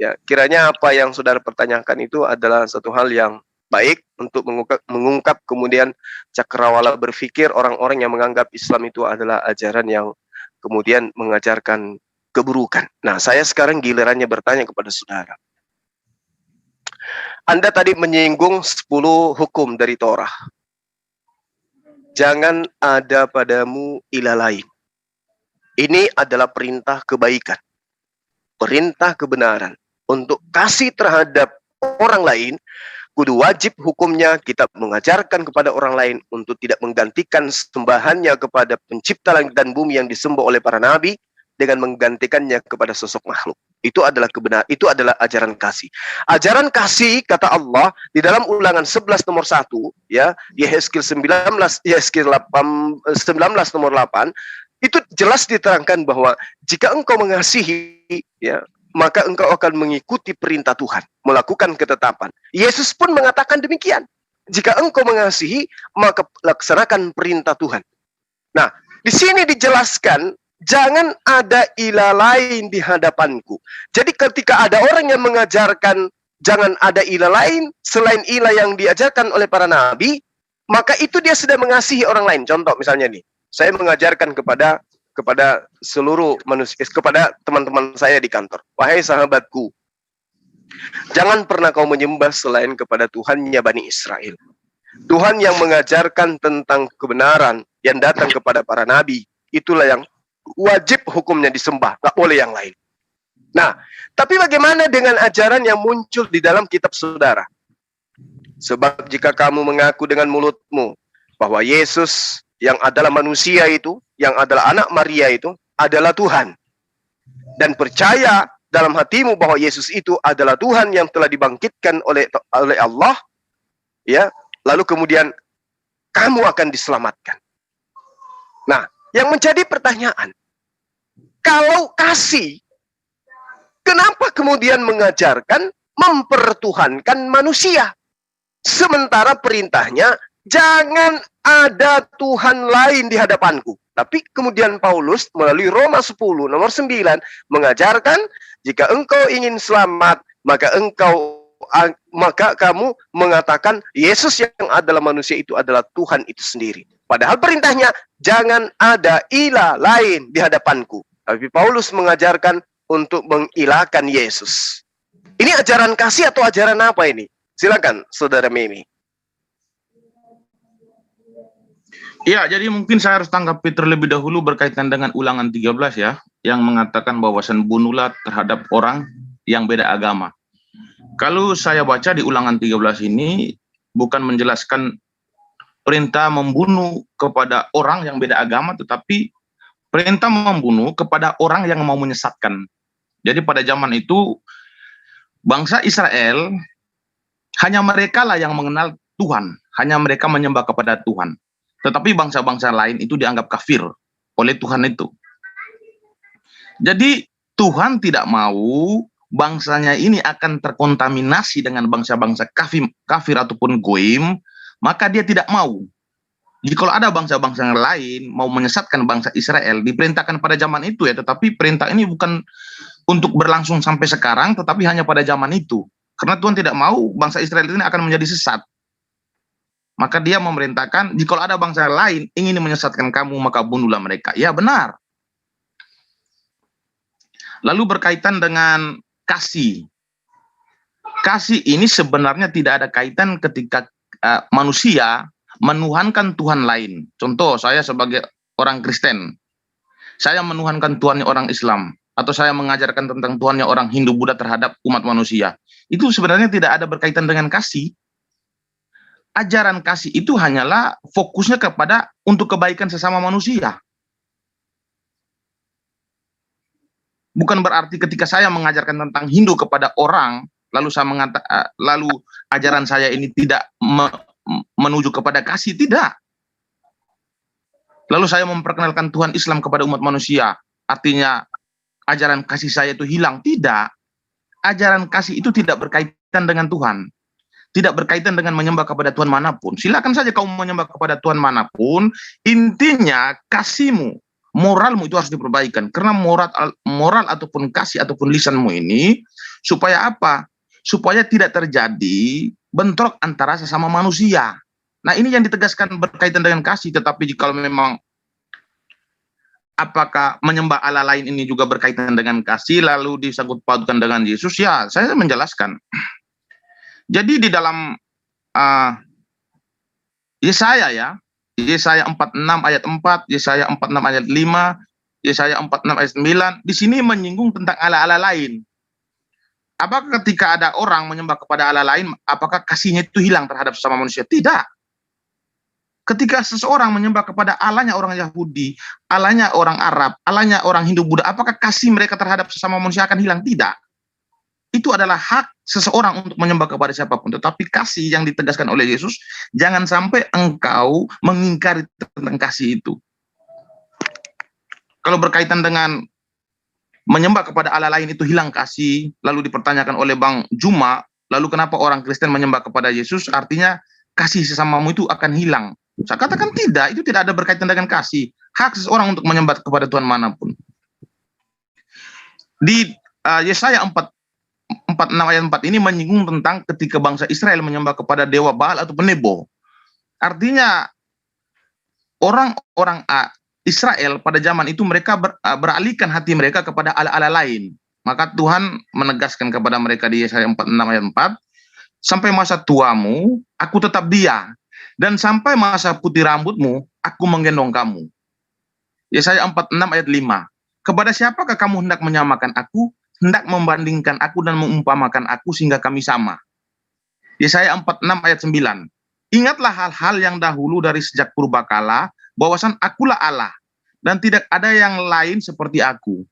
Ya, kiranya apa yang saudara pertanyakan itu adalah satu hal yang baik untuk mengungkap kemudian cakrawala berpikir orang-orang yang menganggap Islam itu adalah ajaran yang kemudian mengajarkan keburukan. Nah, saya sekarang gilirannya bertanya kepada saudara. Anda tadi menyinggung 10 hukum dari Torah. Jangan ada padamu ilah lain. Ini adalah perintah kebaikan. Perintah kebenaran. Untuk kasih terhadap orang lain, kudu wajib hukumnya kita mengajarkan kepada orang lain untuk tidak menggantikan sembahannya kepada pencipta langit dan bumi yang disembah oleh para nabi dengan menggantikannya kepada sosok makhluk. Itu adalah kebenaran, itu adalah ajaran kasih. Ajaran kasih kata Allah di dalam Ulangan 11 nomor 1 ya, Yehezkiel 19 nomor 8 itu jelas diterangkan bahwa jika engkau mengasihi ya, maka engkau akan mengikuti perintah Tuhan, melakukan ketetapan. Yesus pun mengatakan demikian. Jika engkau mengasihi, maka laksanakan perintah Tuhan. Nah, di sini dijelaskan, jangan ada ilah lain di hadapanku. Jadi ketika ada orang yang mengajarkan, jangan ada ilah lain, selain ilah yang diajarkan oleh para nabi, maka itu dia sudah mengasihi orang lain. Contoh misalnya nih, saya mengajarkan kepada seluruh manusia, kepada teman-teman saya di kantor. Wahai sahabatku, jangan pernah kau menyembah selain kepada Tuhannya Bani Israel. Tuhan yang mengajarkan tentang kebenaran yang datang kepada para nabi, itulah yang wajib hukumnya disembah, nggak boleh yang lain. Nah, tapi bagaimana dengan ajaran yang muncul di dalam kitab saudara? Sebab jika kamu mengaku dengan mulutmu bahwa Yesus yang adalah manusia itu, yang adalah anak Maria itu, adalah Tuhan, dan percaya dalam hatimu bahwa Yesus itu adalah Tuhan yang telah dibangkitkan oleh Allah, ya, lalu kemudian kamu akan diselamatkan. Nah, yang menjadi pertanyaan, kalau kasih, kenapa kemudian mengajarkan mempertuhankan manusia? Sementara perintahnya, jangan ada Tuhan lain di hadapanku. Tapi kemudian Paulus melalui Roma 10 nomor 9 mengajarkan, jika engkau ingin selamat, maka kamu mengatakan Yesus yang adalah manusia itu adalah Tuhan itu sendiri. Padahal perintahnya, jangan ada ilah lain di hadapanku. Tapi Paulus mengajarkan untuk mengilahkan Yesus. Ini ajaran kasih atau ajaran apa ini? Silakan, Saudara Mimi. Ya, jadi mungkin saya harus tanggapi terlebih dahulu berkaitan dengan Ulangan 13 ya, yang mengatakan bahwasan bunuhlah terhadap orang yang beda agama. Kalau saya baca di Ulangan 13 ini bukan menjelaskan perintah membunuh kepada orang yang beda agama, tetapi perintah membunuh kepada orang yang mau menyesatkan. Jadi pada zaman itu bangsa Israel hanya mereka lah yang mengenal Tuhan, hanya mereka menyembah kepada Tuhan. Tetapi bangsa-bangsa lain itu dianggap kafir oleh Tuhan itu. Jadi Tuhan tidak mau bangsanya ini akan terkontaminasi dengan bangsa-bangsa kafir ataupun goim, maka dia tidak mau. Jadi kalau ada bangsa-bangsa yang lain mau menyesatkan bangsa Israel, diperintahkan pada zaman itu ya, tetapi perintah ini bukan untuk berlangsung sampai sekarang, tetapi hanya pada zaman itu. Karena Tuhan tidak mau bangsa Israel ini akan menjadi sesat. Maka dia memerintahkan, jika ada bangsa lain ingin menyesatkan kamu, maka bunuhlah mereka. Ya benar. Lalu berkaitan dengan kasih. Kasih ini sebenarnya tidak ada kaitan ketika manusia menuhankan Tuhan lain. Contoh, saya sebagai orang Kristen, saya menuhankan Tuhannya orang Islam, atau saya mengajarkan tentang Tuhannya orang Hindu Buddha terhadap umat manusia. Itu sebenarnya tidak ada berkaitan dengan kasih. Ajaran kasih itu hanyalah fokusnya kepada untuk kebaikan sesama manusia. Bukan berarti ketika saya mengajarkan tentang Hindu kepada orang, lalu saya lalu ajaran saya ini tidak menuju kepada kasih, tidak. Lalu saya memperkenalkan Tuhan Islam kepada umat manusia, artinya ajaran kasih saya itu hilang, tidak. Ajaran kasih itu tidak berkaitan dengan Tuhan. Tidak berkaitan dengan menyembah kepada Tuhan manapun. Silakan saja kamu menyembah kepada Tuhan manapun. Intinya kasihmu, moralmu itu harus diperbaikan. Karena moral ataupun kasih ataupun lisanmu ini supaya apa? Supaya tidak terjadi bentrok antara sesama manusia. Nah ini yang ditegaskan berkaitan dengan kasih. Tetapi jika memang apakah menyembah Allah lain ini juga berkaitan dengan kasih lalu disangkut pautkan dengan Yesus, ya saya menjelaskan. Jadi di dalam Yesaya ya, Yesaya 46 ayat 4, Yesaya 46 ayat 5, Yesaya 46 ayat 9, di sini menyinggung tentang Allah-Allah lain. Apakah ketika ada orang menyembah kepada Allah lain, apakah kasihnya itu hilang terhadap sesama manusia? Tidak. Ketika seseorang menyembah kepada Allahnya orang Yahudi, Allahnya orang Arab, Allahnya orang Hindu Buddha, apakah kasih mereka terhadap sesama manusia akan hilang? Tidak. Itu adalah hak seseorang untuk menyembah kepada siapapun. Tetapi kasih yang ditegaskan oleh Yesus, jangan sampai engkau mengingkari tentang kasih itu. Kalau berkaitan dengan menyembah kepada Allah lain itu hilang kasih, lalu dipertanyakan oleh Bang Juma, lalu kenapa orang Kristen menyembah kepada Yesus, artinya kasih sesamamu itu akan hilang. Saya katakan tidak, itu tidak ada berkaitan dengan kasih. Hak seseorang untuk menyembah kepada Tuhan manapun. Di Yesaya 46 ayat 4 ini menyinggung tentang ketika bangsa Israel menyembah kepada dewa Baal ataupun Nebo. Artinya orang-orang Israel pada zaman itu mereka beralihkan hati mereka kepada Allah-Allah lain. Maka Tuhan menegaskan kepada mereka di Yesaya 46 ayat 4, sampai masa tuamu aku tetap dia, Dan sampai masa putih rambutmu, aku menggendong kamu. Yesaya 46 ayat 5. Kepada siapakah kamu hendak menyamakan aku, hendak membandingkan aku dan mengumpamakan aku sehingga kami sama? Yesaya 46 ayat 9. Ingatlah hal-hal yang dahulu dari sejak purbakala, bahwasan akulah Allah, dan tidak ada yang lain seperti aku.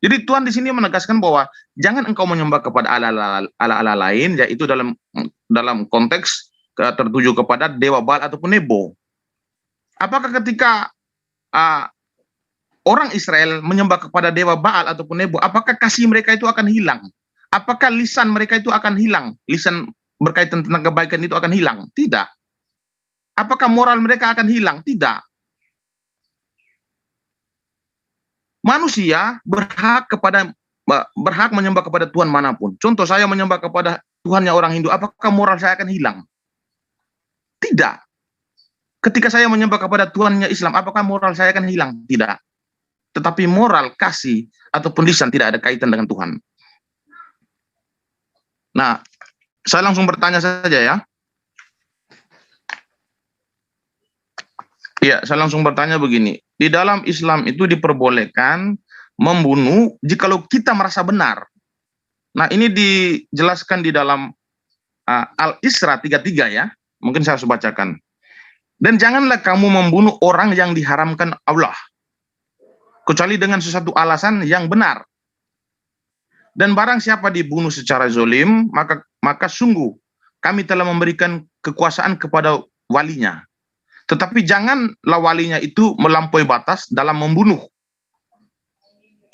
Jadi Tuhan di sini menegaskan bahwa jangan engkau menyembah kepada Allah lain, yaitu dalam konteks tertuju kepada dewa Baal ataupun Nebo. Apakah ketika orang Israel menyembah kepada dewa Baal ataupun Nebo, apakah kasih mereka itu akan hilang? Apakah lisan mereka itu akan hilang? Lisan berkaitan tentang kebaikan itu akan hilang? Tidak. Apakah moral mereka akan hilang? Tidak. Manusia berhak menyembah kepada Tuhan manapun. Contoh, saya menyembah kepada Tuhannya orang Hindu, apakah moral saya akan hilang? Tidak. Ketika saya menyembah kepada Tuhannya Islam, apakah moral saya akan hilang? Tidak. Tetapi moral, kasih, ataupun lisan tidak ada kaitan dengan Tuhan. Nah, saya langsung bertanya saja ya. Ya, saya langsung bertanya begini. Di dalam Islam itu diperbolehkan membunuh jikalau kita merasa benar. Nah, ini dijelaskan di dalam Al-Isra 33 ya. Mungkin saya harus bacakan. Dan janganlah kamu membunuh orang yang diharamkan Allah, kecuali dengan sesuatu alasan yang benar. Dan barang siapa dibunuh secara zolim, maka sungguh kami telah memberikan kekuasaan kepada walinya. Tetapi janganlah walinya itu melampaui batas dalam membunuh.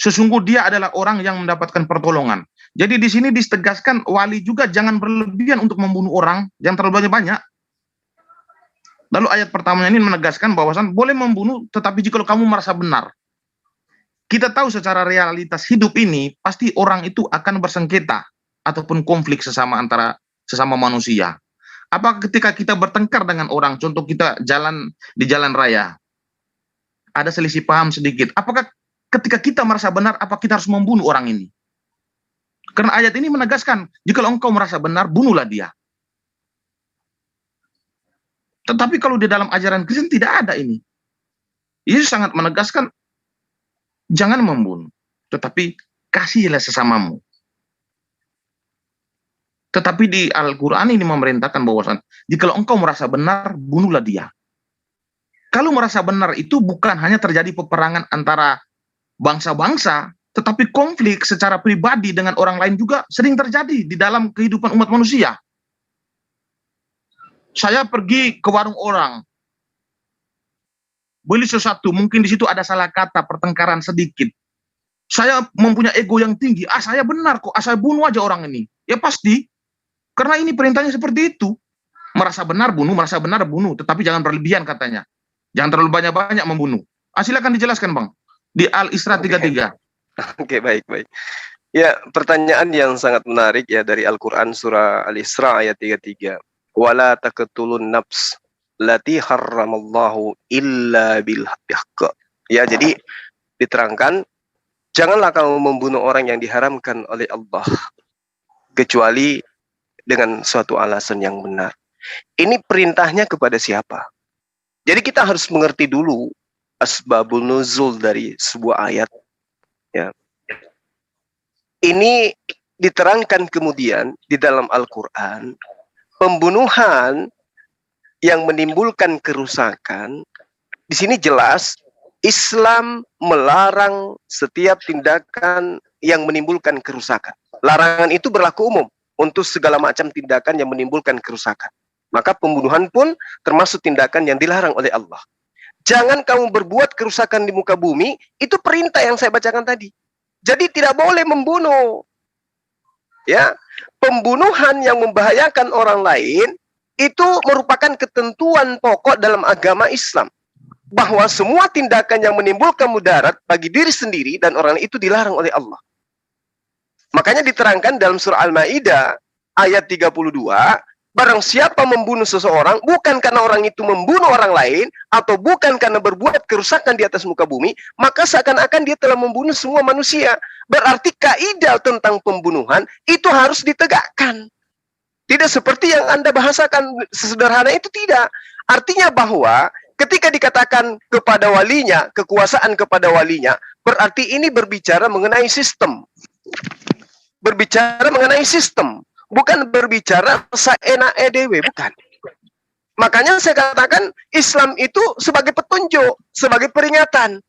Sesungguh dia adalah orang yang mendapatkan pertolongan. Jadi di sini ditegaskan wali juga jangan berlebihan untuk membunuh orang yang terlalu banyak. Lalu ayat pertamanya ini menegaskan bahwasan boleh membunuh, tetapi jika kamu merasa benar. Kita tahu secara realitas hidup ini pasti orang itu akan bersengketa ataupun konflik sesama manusia. Apakah ketika kita bertengkar dengan orang, contoh kita di jalan raya, ada selisih paham sedikit, apakah ketika kita merasa benar, apa kita harus membunuh orang ini? Karena ayat ini menegaskan, jika engkau merasa benar, bunuhlah dia. Tetapi kalau di dalam ajaran Kristen tidak ada ini. Yesus sangat menegaskan, jangan membunuh, tetapi kasihilah sesamamu. Tetapi di Al-Quran ini memerintahkan bahwasan, jika engkau merasa benar, bunuhlah dia. Kalau merasa benar itu bukan hanya terjadi peperangan antara bangsa-bangsa, tetapi konflik secara pribadi dengan orang lain juga sering terjadi di dalam kehidupan umat manusia. Saya pergi ke warung orang, beli sesuatu, mungkin di situ ada salah kata, pertengkaran sedikit. Saya mempunyai ego yang tinggi, saya benar kok, saya bunuh aja orang ini. Ya pasti, karena ini perintahnya seperti itu. Merasa benar bunuh, tetapi jangan berlebihan katanya. Jangan terlalu banyak-banyak membunuh. Silakan dijelaskan Bang, di Al-Isra 33. Oke, baik. Ya, pertanyaan yang sangat menarik ya dari Al-Quran surah Al-Isra ayat 33. Wala taqtulun nafs lati harramallahu illa bil haqq. Ya, jadi diterangkan, janganlah kamu membunuh orang yang diharamkan oleh Allah kecuali dengan suatu alasan yang benar. Ini perintahnya kepada siapa? Jadi kita harus mengerti dulu asbabul nuzul dari sebuah ayat. Ya. Ini diterangkan kemudian di dalam Al-Quran, pembunuhan yang menimbulkan kerusakan. Di sini jelas Islam melarang setiap tindakan yang menimbulkan kerusakan. Larangan itu berlaku umum untuk segala macam tindakan yang menimbulkan kerusakan. Maka pembunuhan pun termasuk tindakan yang dilarang oleh Allah. Jangan kamu berbuat kerusakan di muka bumi, itu perintah yang saya bacakan tadi. Jadi tidak boleh membunuh. Ya, pembunuhan yang membahayakan orang lain itu merupakan ketentuan pokok dalam agama Islam, bahwa semua tindakan yang menimbulkan mudarat bagi diri sendiri dan orang itu dilarang oleh Allah. Makanya diterangkan dalam surah Al-Maidah ayat 32, barang siapa membunuh seseorang bukan karena orang itu membunuh orang lain atau bukan karena berbuat kerusakan di atas muka bumi, maka seakan-akan dia telah membunuh semua manusia. Berarti kaidah tentang pembunuhan itu harus ditegakkan. Tidak seperti yang Anda bahasakan sesederhana itu, tidak. Artinya bahwa ketika dikatakan kepada walinya, kekuasaan kepada walinya, berarti ini berbicara mengenai sistem. Berbicara mengenai sistem, bukan berbicara saena EDW, bukan. Makanya saya katakan Islam itu sebagai petunjuk, sebagai peringatan.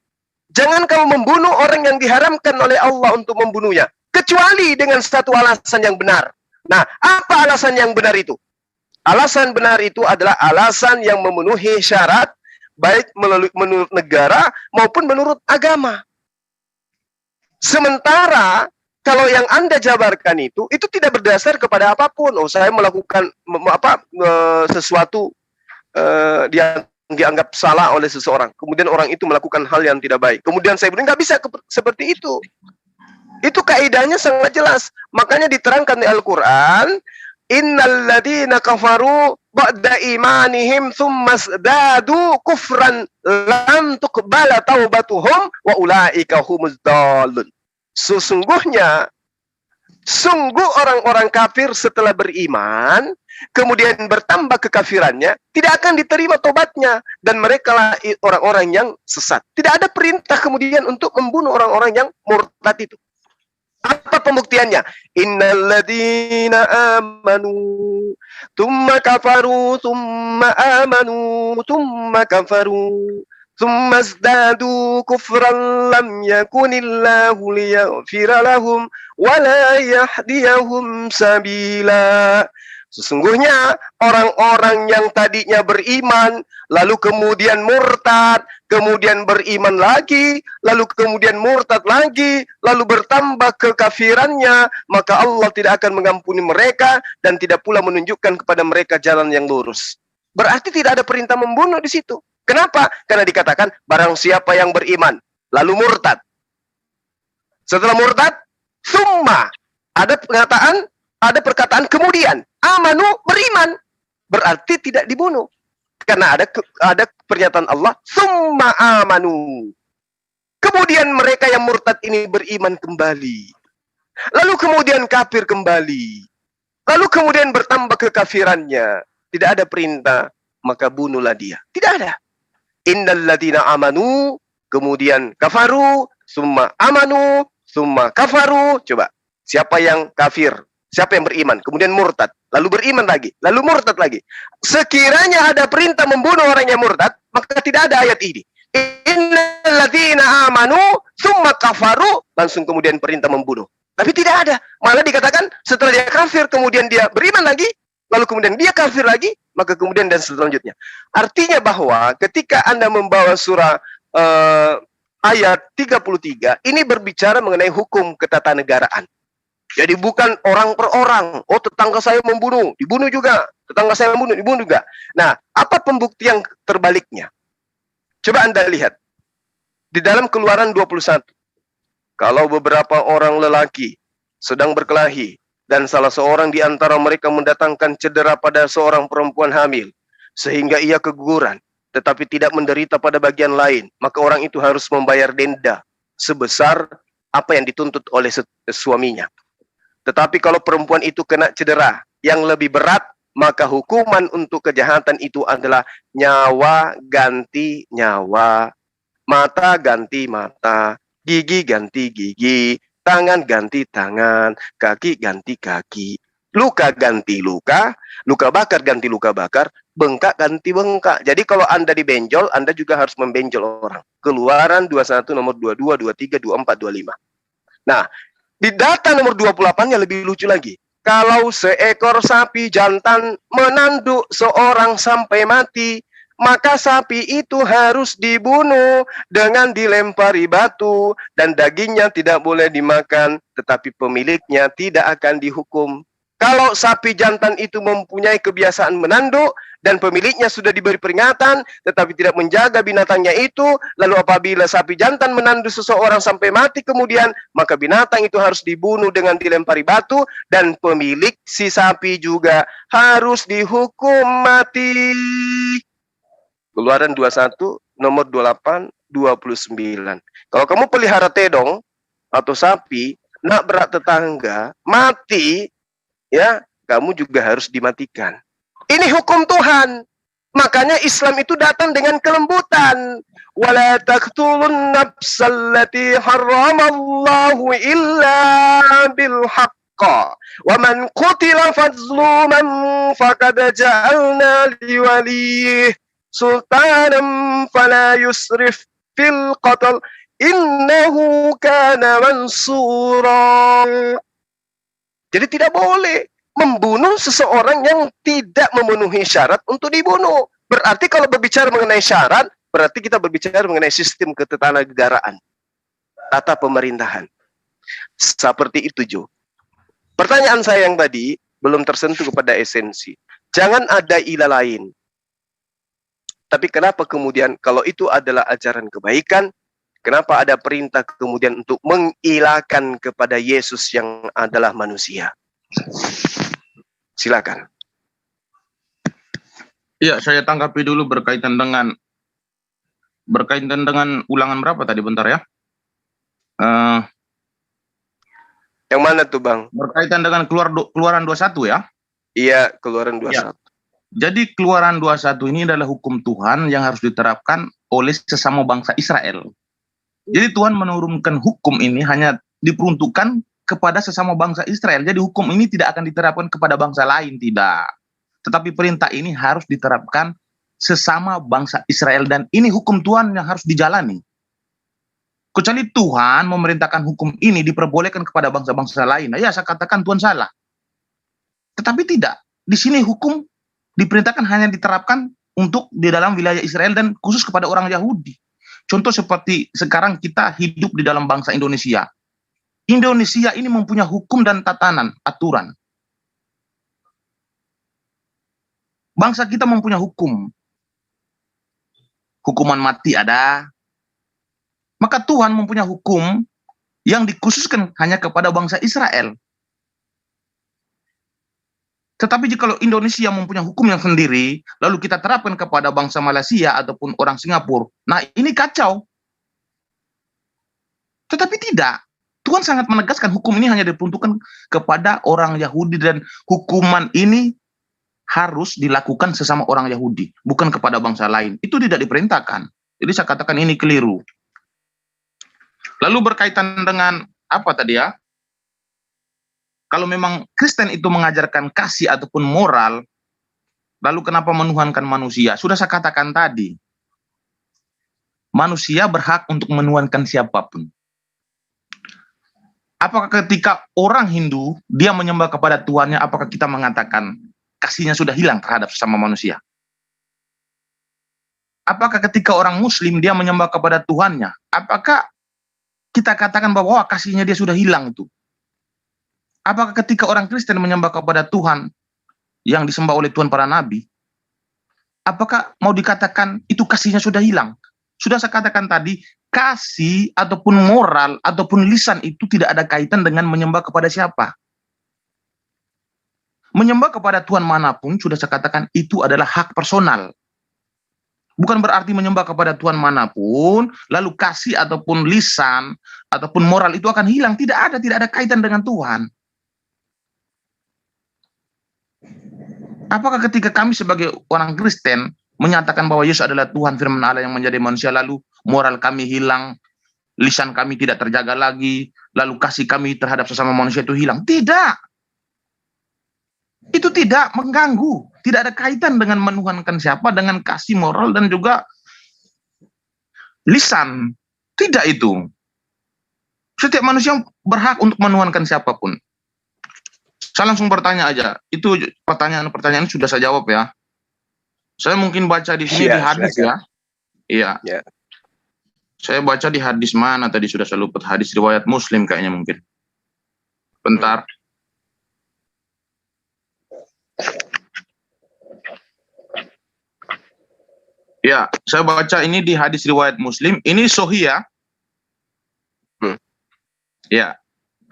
Jangan kamu membunuh orang yang diharamkan oleh Allah untuk membunuhnya, kecuali dengan satu alasan yang benar. Nah, apa alasan yang benar itu? Alasan benar itu adalah alasan yang memenuhi syarat, baik menurut negara maupun menurut agama. Sementara kalau yang Anda jabarkan itu tidak berdasar kepada apapun. Oh, saya melakukan sesuatu yang dianggap salah oleh seseorang. Kemudian orang itu melakukan hal yang tidak baik. Kemudian saya bilang nggak bisa seperti itu. Itu kaidahnya sangat jelas. Makanya diterangkan di Al-Quran, Innal ladina kafaru ba'da imanihim thumma zdadu kufran lam tuqbala taubatuhum wa ulaika humuz dhalun. Sesungguhnya, sungguh orang-orang kafir setelah beriman, kemudian bertambah kekafirannya, tidak akan diterima tobatnya. Dan mereka lah orang-orang yang sesat. Tidak ada perintah kemudian untuk membunuh orang-orang yang murtad itu. Apa pembuktiannya? Innal ladina amanu thumma kafaru thumma amanu thumma kafaru thumma zdadu kufran lam yakunillahu liyaghfira lahum wa la yahdiyahum sabila. Sesungguhnya orang-orang yang tadinya beriman, lalu kemudian murtad, kemudian beriman lagi, lalu kemudian murtad lagi, lalu bertambah kekafirannya, maka Allah tidak akan mengampuni mereka dan tidak pula menunjukkan kepada mereka jalan yang lurus. Berarti tidak ada perintah membunuh di situ. Kenapa? Karena dikatakan barang siapa yang beriman, lalu murtad. Setelah murtad, summa. Ada perkataan kemudian. Amanu, beriman. Berarti tidak dibunuh. Karena ada pernyataan Allah, summa amanu. Kemudian mereka yang murtad ini beriman kembali. Lalu kemudian kafir kembali. Lalu kemudian bertambah kekafirannya. Tidak ada perintah, maka bunuhlah dia. Tidak ada. Innal ladina amanu, kemudian kafaru, summa amanu, summa kafaru. Coba, siapa yang kafir? Siapa yang beriman? Kemudian murtad. Lalu beriman lagi. Lalu murtad lagi. Sekiranya ada perintah membunuh orang yang murtad, maka tidak ada ayat ini. Innal ladzina amanu summa kafaru, langsung kemudian perintah membunuh. Tapi tidak ada. Malah dikatakan setelah dia kafir, kemudian dia beriman lagi, lalu kemudian dia kafir lagi, maka kemudian dan selanjutnya. Artinya bahwa ketika Anda membawa surah ayat 33, ini berbicara mengenai hukum ketatanegaraan. Jadi bukan orang per orang. Oh, tetangga saya membunuh, dibunuh juga. Tetangga saya membunuh, dibunuh juga. Nah, apa pembuktian terbaliknya? Coba Anda lihat. Di dalam Keluaran 21. Kalau beberapa orang lelaki sedang berkelahi, dan salah seorang di antara mereka mendatangkan cedera pada seorang perempuan hamil, sehingga ia keguguran, tetapi tidak menderita pada bagian lain, maka orang itu harus membayar denda sebesar apa yang dituntut oleh suaminya. Tetapi kalau perempuan itu kena cedera yang lebih berat, maka hukuman untuk kejahatan itu adalah nyawa ganti nyawa, mata ganti mata, gigi ganti gigi, tangan ganti tangan, kaki ganti kaki, luka ganti luka, luka bakar ganti luka bakar, bengkak ganti bengkak. Jadi kalau Anda dibenjol, Anda juga harus membenjol orang. Keluaran 21 nomor 22, 23, 24, 25. Nah, di data nomor 28-nya lebih lucu lagi. Kalau seekor sapi jantan menanduk seorang sampai mati, maka sapi itu harus dibunuh dengan dilempari batu dan dagingnya tidak boleh dimakan, tetapi pemiliknya tidak akan dihukum. Kalau sapi jantan itu mempunyai kebiasaan menanduk dan pemiliknya sudah diberi peringatan tetapi tidak menjaga binatangnya itu, lalu apabila sapi jantan menanduk seseorang sampai mati kemudian, maka binatang itu harus dibunuh dengan dilempari batu dan pemilik si sapi juga harus dihukum mati. Keluaran 21 nomor 28 29. Kalau kamu pelihara tedong atau sapi, nak berat tetangga mati, ya, kamu juga harus dimatikan. Ini hukum Tuhan. Makanya Islam itu datang dengan kelembutan. Wala taqtulun nafsallati harramallahu illa bil haqqa. Wa man qutila fazluman faqad ja'alna liwaliyih sultanan fala yusrif fil qatl innahu kana mansura. Jadi tidak boleh membunuh seseorang yang tidak memenuhi syarat untuk dibunuh. Berarti kalau berbicara mengenai syarat, berarti kita berbicara mengenai sistem ketatanegaraan, tata pemerintahan. Seperti itu, Jo. Pertanyaan saya yang tadi belum tersentuh kepada esensi. Jangan ada ilah lain. Tapi kenapa kemudian kalau itu adalah ajaran kebaikan, kenapa ada perintah kemudian untuk mengilahkan kepada Yesus yang adalah manusia? Silakan. Iya, saya tanggapi dulu berkaitan dengan ulangan berapa tadi, bentar ya. Yang mana tuh, Bang? Berkaitan dengan keluaran 21 ya. Iya, keluaran 21. Ya. Jadi keluaran 21 ini adalah hukum Tuhan yang harus diterapkan oleh sesama bangsa Israel. Jadi Tuhan menurunkan hukum ini hanya diperuntukkan kepada sesama bangsa Israel. Jadi hukum ini tidak akan diterapkan kepada bangsa lain, tidak. Tetapi perintah ini harus diterapkan sesama bangsa Israel, dan ini hukum Tuhan yang harus dijalani. Kecuali Tuhan memerintahkan hukum ini diperbolehkan kepada bangsa-bangsa lain. Nah, ya, saya katakan Tuhan salah. Tetapi tidak. Di sini hukum diperintahkan hanya diterapkan untuk di dalam wilayah Israel dan khusus kepada orang Yahudi. Contoh seperti sekarang kita hidup di dalam bangsa Indonesia. Indonesia ini mempunyai hukum dan tatanan, aturan. Bangsa kita mempunyai hukum. Hukuman mati ada. Maka Tuhan mempunyai hukum yang dikhususkan hanya kepada bangsa Israel. Tetapi jika Indonesia mempunyai hukum yang sendiri, lalu kita terapkan kepada bangsa Malaysia ataupun orang Singapura, nah ini kacau. Tetapi tidak. Tuhan sangat menegaskan hukum ini hanya diperuntukkan kepada orang Yahudi, dan hukuman ini harus dilakukan sesama orang Yahudi, bukan kepada bangsa lain. Itu tidak diperintahkan. Jadi saya katakan ini keliru. Lalu berkaitan dengan apa tadi ya? Kalau memang Kristen itu mengajarkan kasih ataupun moral, lalu kenapa menuhankan manusia? Sudah saya katakan tadi. Manusia berhak untuk menuhankan siapapun. Apakah ketika orang Hindu dia menyembah kepada Tuhannya, apakah kita mengatakan kasihnya sudah hilang terhadap sesama manusia? Apakah ketika orang Muslim dia menyembah kepada Tuhannya, apakah kita katakan bahwa kasihnya dia sudah hilang itu? Apakah ketika orang Kristen menyembah kepada Tuhan yang disembah oleh Tuhan para nabi, apakah mau dikatakan itu kasihnya sudah hilang? Sudah saya katakan tadi, kasih ataupun moral ataupun lisan itu tidak ada kaitan dengan menyembah kepada siapa. Menyembah kepada Tuhan manapun, sudah saya katakan, itu adalah hak personal. Bukan berarti menyembah kepada Tuhan manapun, lalu kasih ataupun lisan ataupun moral itu akan hilang. Tidak ada kaitan dengan Tuhan. Apakah ketika kami sebagai orang Kristen menyatakan bahwa Yesus adalah Tuhan firman Allah yang menjadi manusia, lalu moral kami hilang, lisan kami tidak terjaga lagi, lalu kasih kami terhadap sesama manusia itu hilang? Tidak. Itu tidak mengganggu, tidak ada kaitan dengan menuhankan siapa, dengan kasih moral dan juga lisan. Tidak itu. Setiap manusia berhak untuk menuhankan siapapun. Saya langsung bertanya aja. Itu pertanyaan sudah saya jawab ya. Saya mungkin baca di sini di hadis ya. Iya. Ya. Saya baca di hadis mana tadi, sudah saya lupa. Hadis riwayat Muslim kayaknya mungkin. Bentar. Ya, saya baca ini di hadis riwayat Muslim. Ini sahih ya. Ya.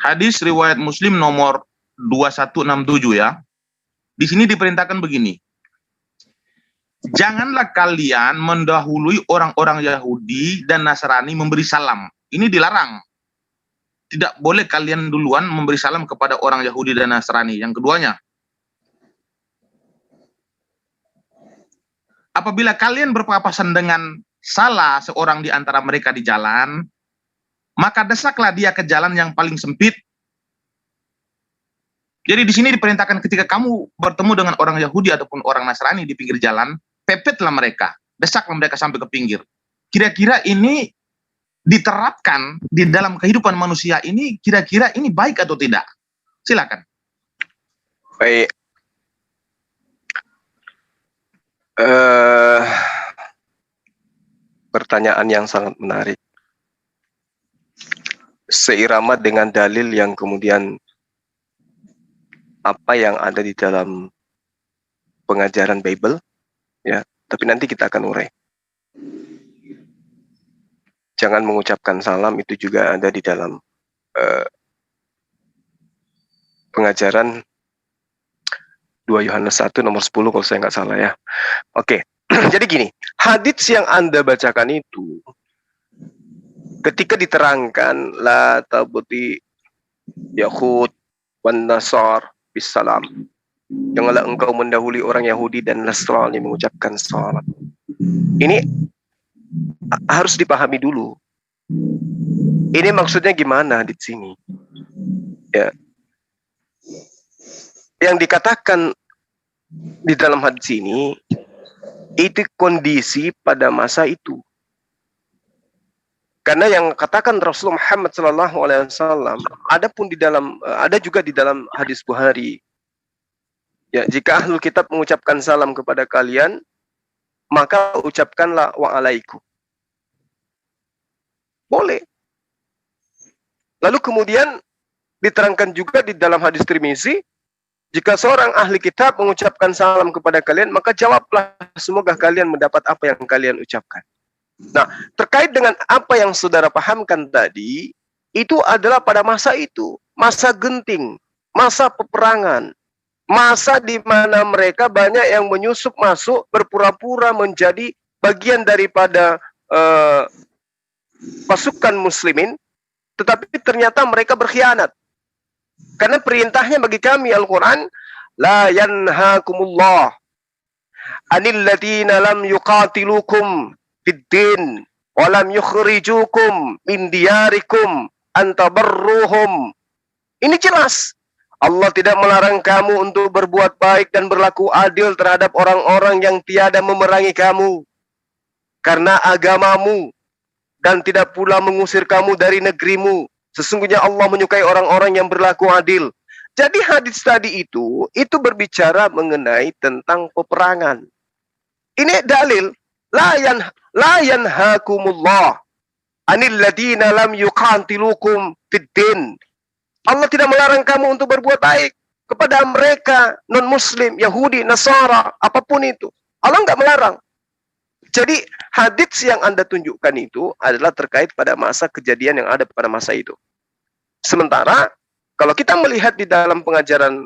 Hadis riwayat Muslim nomor 2167 ya. Di sini diperintahkan begini. Janganlah kalian mendahului orang-orang Yahudi dan Nasrani memberi salam. Ini dilarang. Tidak boleh kalian duluan memberi salam kepada orang Yahudi dan Nasrani. Yang keduanya, apabila kalian berpapasan dengan salah seorang di antara mereka di jalan, maka desaklah dia ke jalan yang paling sempit. Jadi di sini diperintahkan ketika kamu bertemu dengan orang Yahudi ataupun orang Nasrani di pinggir jalan, pepetlah mereka, desaklah mereka sampai ke pinggir. Kira-kira ini diterapkan di dalam kehidupan manusia ini, kira-kira ini baik atau tidak? Silakan. Baik. Pertanyaan yang sangat menarik. Seirama dengan dalil yang kemudian apa yang ada di dalam pengajaran Bible, ya. Tapi nanti kita akan urai. Jangan mengucapkan salam itu juga ada di dalam pengajaran 2 Yohanes 1 nomor 10 kalau saya nggak salah ya. Oke, jadi gini, hadits yang Anda bacakan itu ketika diterangkan la tabuti Yahud wan Nasar bisalam, janganlah engkau mendahului orang Yahudi dan Nasrani mengucapkan salam. Ini harus dipahami dulu. Ini maksudnya gimana di sini? Ya. Yang dikatakan di dalam hadis ini itu kondisi pada masa itu. Karena yang katakan Rasulullah Muhammad SAW, ada juga di dalam hadis Bukhari. Ya, jika ahlul kitab mengucapkan salam kepada kalian, maka ucapkanlah wa'alaikum. Boleh. Lalu kemudian diterangkan juga di dalam hadis Tirmizi, jika seorang ahli kitab mengucapkan salam kepada kalian, maka jawablah, semoga kalian mendapat apa yang kalian ucapkan. Nah, terkait dengan apa yang saudara pahamkan tadi, itu adalah pada masa itu, masa genting, masa peperangan, masa di mana mereka banyak yang menyusup masuk, berpura-pura menjadi bagian daripada pasukan muslimin, tetapi ternyata mereka berkhianat. Karena perintahnya bagi kami Al-Quran, la yanhakumullah anil ladina lam yuqatilukum fiddin walam yukhrijukum min diyarikum antabarruhum. Ini jelas. Allah tidak melarang kamu untuk berbuat baik dan berlaku adil terhadap orang-orang yang tiada memerangi kamu karena agamamu dan tidak pula mengusir kamu dari negerimu. Sesungguhnya Allah menyukai orang-orang yang berlaku adil. Jadi hadis tadi itu berbicara mengenai tentang peperangan. Ini dalil. La yanhakumullah anil ladina lam yuqatilukum fiddin. Allah tidak melarang kamu untuk berbuat baik kepada mereka non-muslim, Yahudi, Nasara, apapun itu. Allah nggak melarang. Jadi hadits yang Anda tunjukkan itu adalah terkait pada masa kejadian yang ada pada masa itu. Sementara kalau kita melihat di dalam pengajaran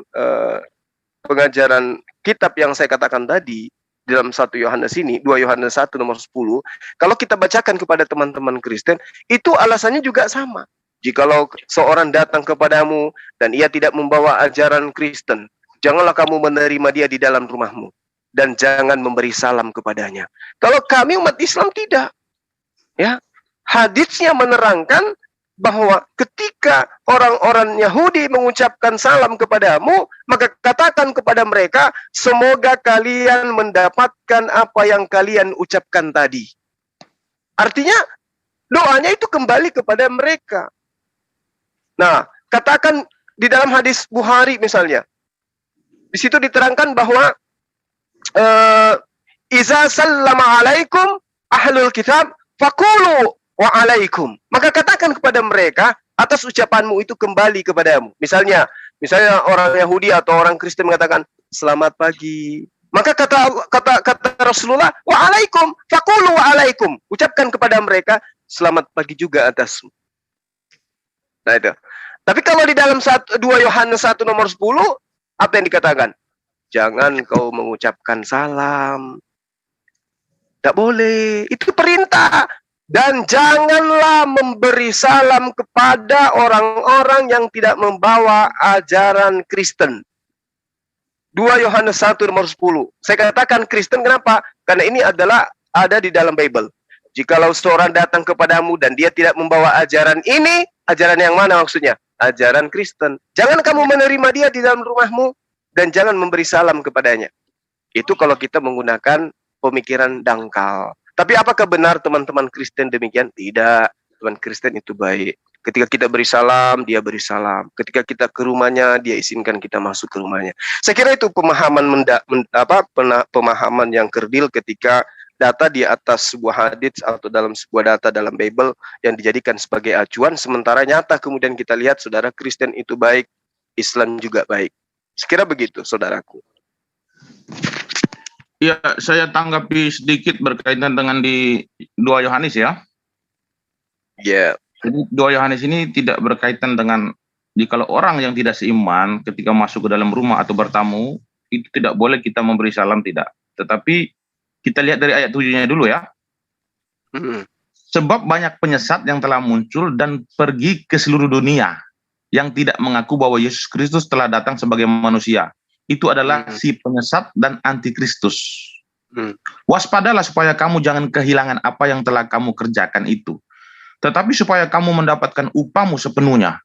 kitab yang saya katakan tadi, di dalam 1 Yohanes ini, 2 Yohanes 1 nomor 10, kalau kita bacakan kepada teman-teman Kristen, itu alasannya juga sama. Jikalau seorang datang kepadamu dan ia tidak membawa ajaran Kristen, janganlah kamu menerima dia di dalam rumahmu dan jangan memberi salam kepadanya. Kalau kami umat Islam tidak. Ya. Haditsnya menerangkan bahwa ketika orang-orang Yahudi mengucapkan salam kepadamu, maka katakan kepada mereka, semoga kalian mendapatkan apa yang kalian ucapkan tadi. Artinya, doanya itu kembali kepada mereka. Nah, katakan di dalam hadis Bukhari misalnya, di situ diterangkan bahwa iza sallama alaikum ahlul kitab faqulu wa alaikum. Maka katakan kepada mereka, atas ucapanmu itu kembali kepadamu. Misalnya orang Yahudi atau orang Kristen mengatakan selamat pagi. Maka kata Rasulullah, wa alaikum, faqulu wa alaikum. Ucapkan kepada mereka selamat pagi juga atasmu. Nah itu. Tapi kalau di dalam 2 Yohanes 1 nomor 10, apa yang dikatakan? Jangan kau mengucapkan salam. Tidak boleh. Itu perintah. Dan janganlah memberi salam kepada orang-orang yang tidak membawa ajaran Kristen. 2 Yohanes 1 nomor 10. Saya katakan Kristen kenapa? Karena ini adalah ada di dalam Bible. Jikalau seorang datang kepadamu dan dia tidak membawa ajaran ini, ajaran yang mana maksudnya? Ajaran Kristen. Jangan kamu menerima dia di dalam rumahmu dan jangan memberi salam kepadanya. Itu kalau kita menggunakan pemikiran dangkal. Tapi apakah benar teman-teman Kristen demikian? Tidak. Teman Kristen itu baik. Ketika kita beri salam, dia beri salam. Ketika kita ke rumahnya, dia izinkan kita masuk ke rumahnya. Saya kira itu pemahaman pemahaman yang kerdil ketika data di atas sebuah hadits atau dalam sebuah data dalam Bible yang dijadikan sebagai acuan, sementara nyata kemudian kita lihat saudara Kristen itu baik, Islam juga baik. Sekira begitu, saudaraku. Ya, saya tanggapi sedikit berkaitan dengan di 2 Yohanes ya. Ya. Jadi 2 Yohanes ini tidak berkaitan dengan jikalau orang yang tidak seiman ketika masuk ke dalam rumah atau bertamu, itu tidak boleh kita memberi salam, tidak. Tetapi kita lihat dari ayat 7-nya dulu ya. Sebab banyak penyesat yang telah muncul dan pergi ke seluruh dunia yang tidak mengaku bahwa Yesus Kristus telah datang sebagai manusia. Itu adalah si penyesat dan antikristus. Waspadalah supaya kamu jangan kehilangan apa yang telah kamu kerjakan itu. Tetapi supaya kamu mendapatkan upahmu sepenuhnya.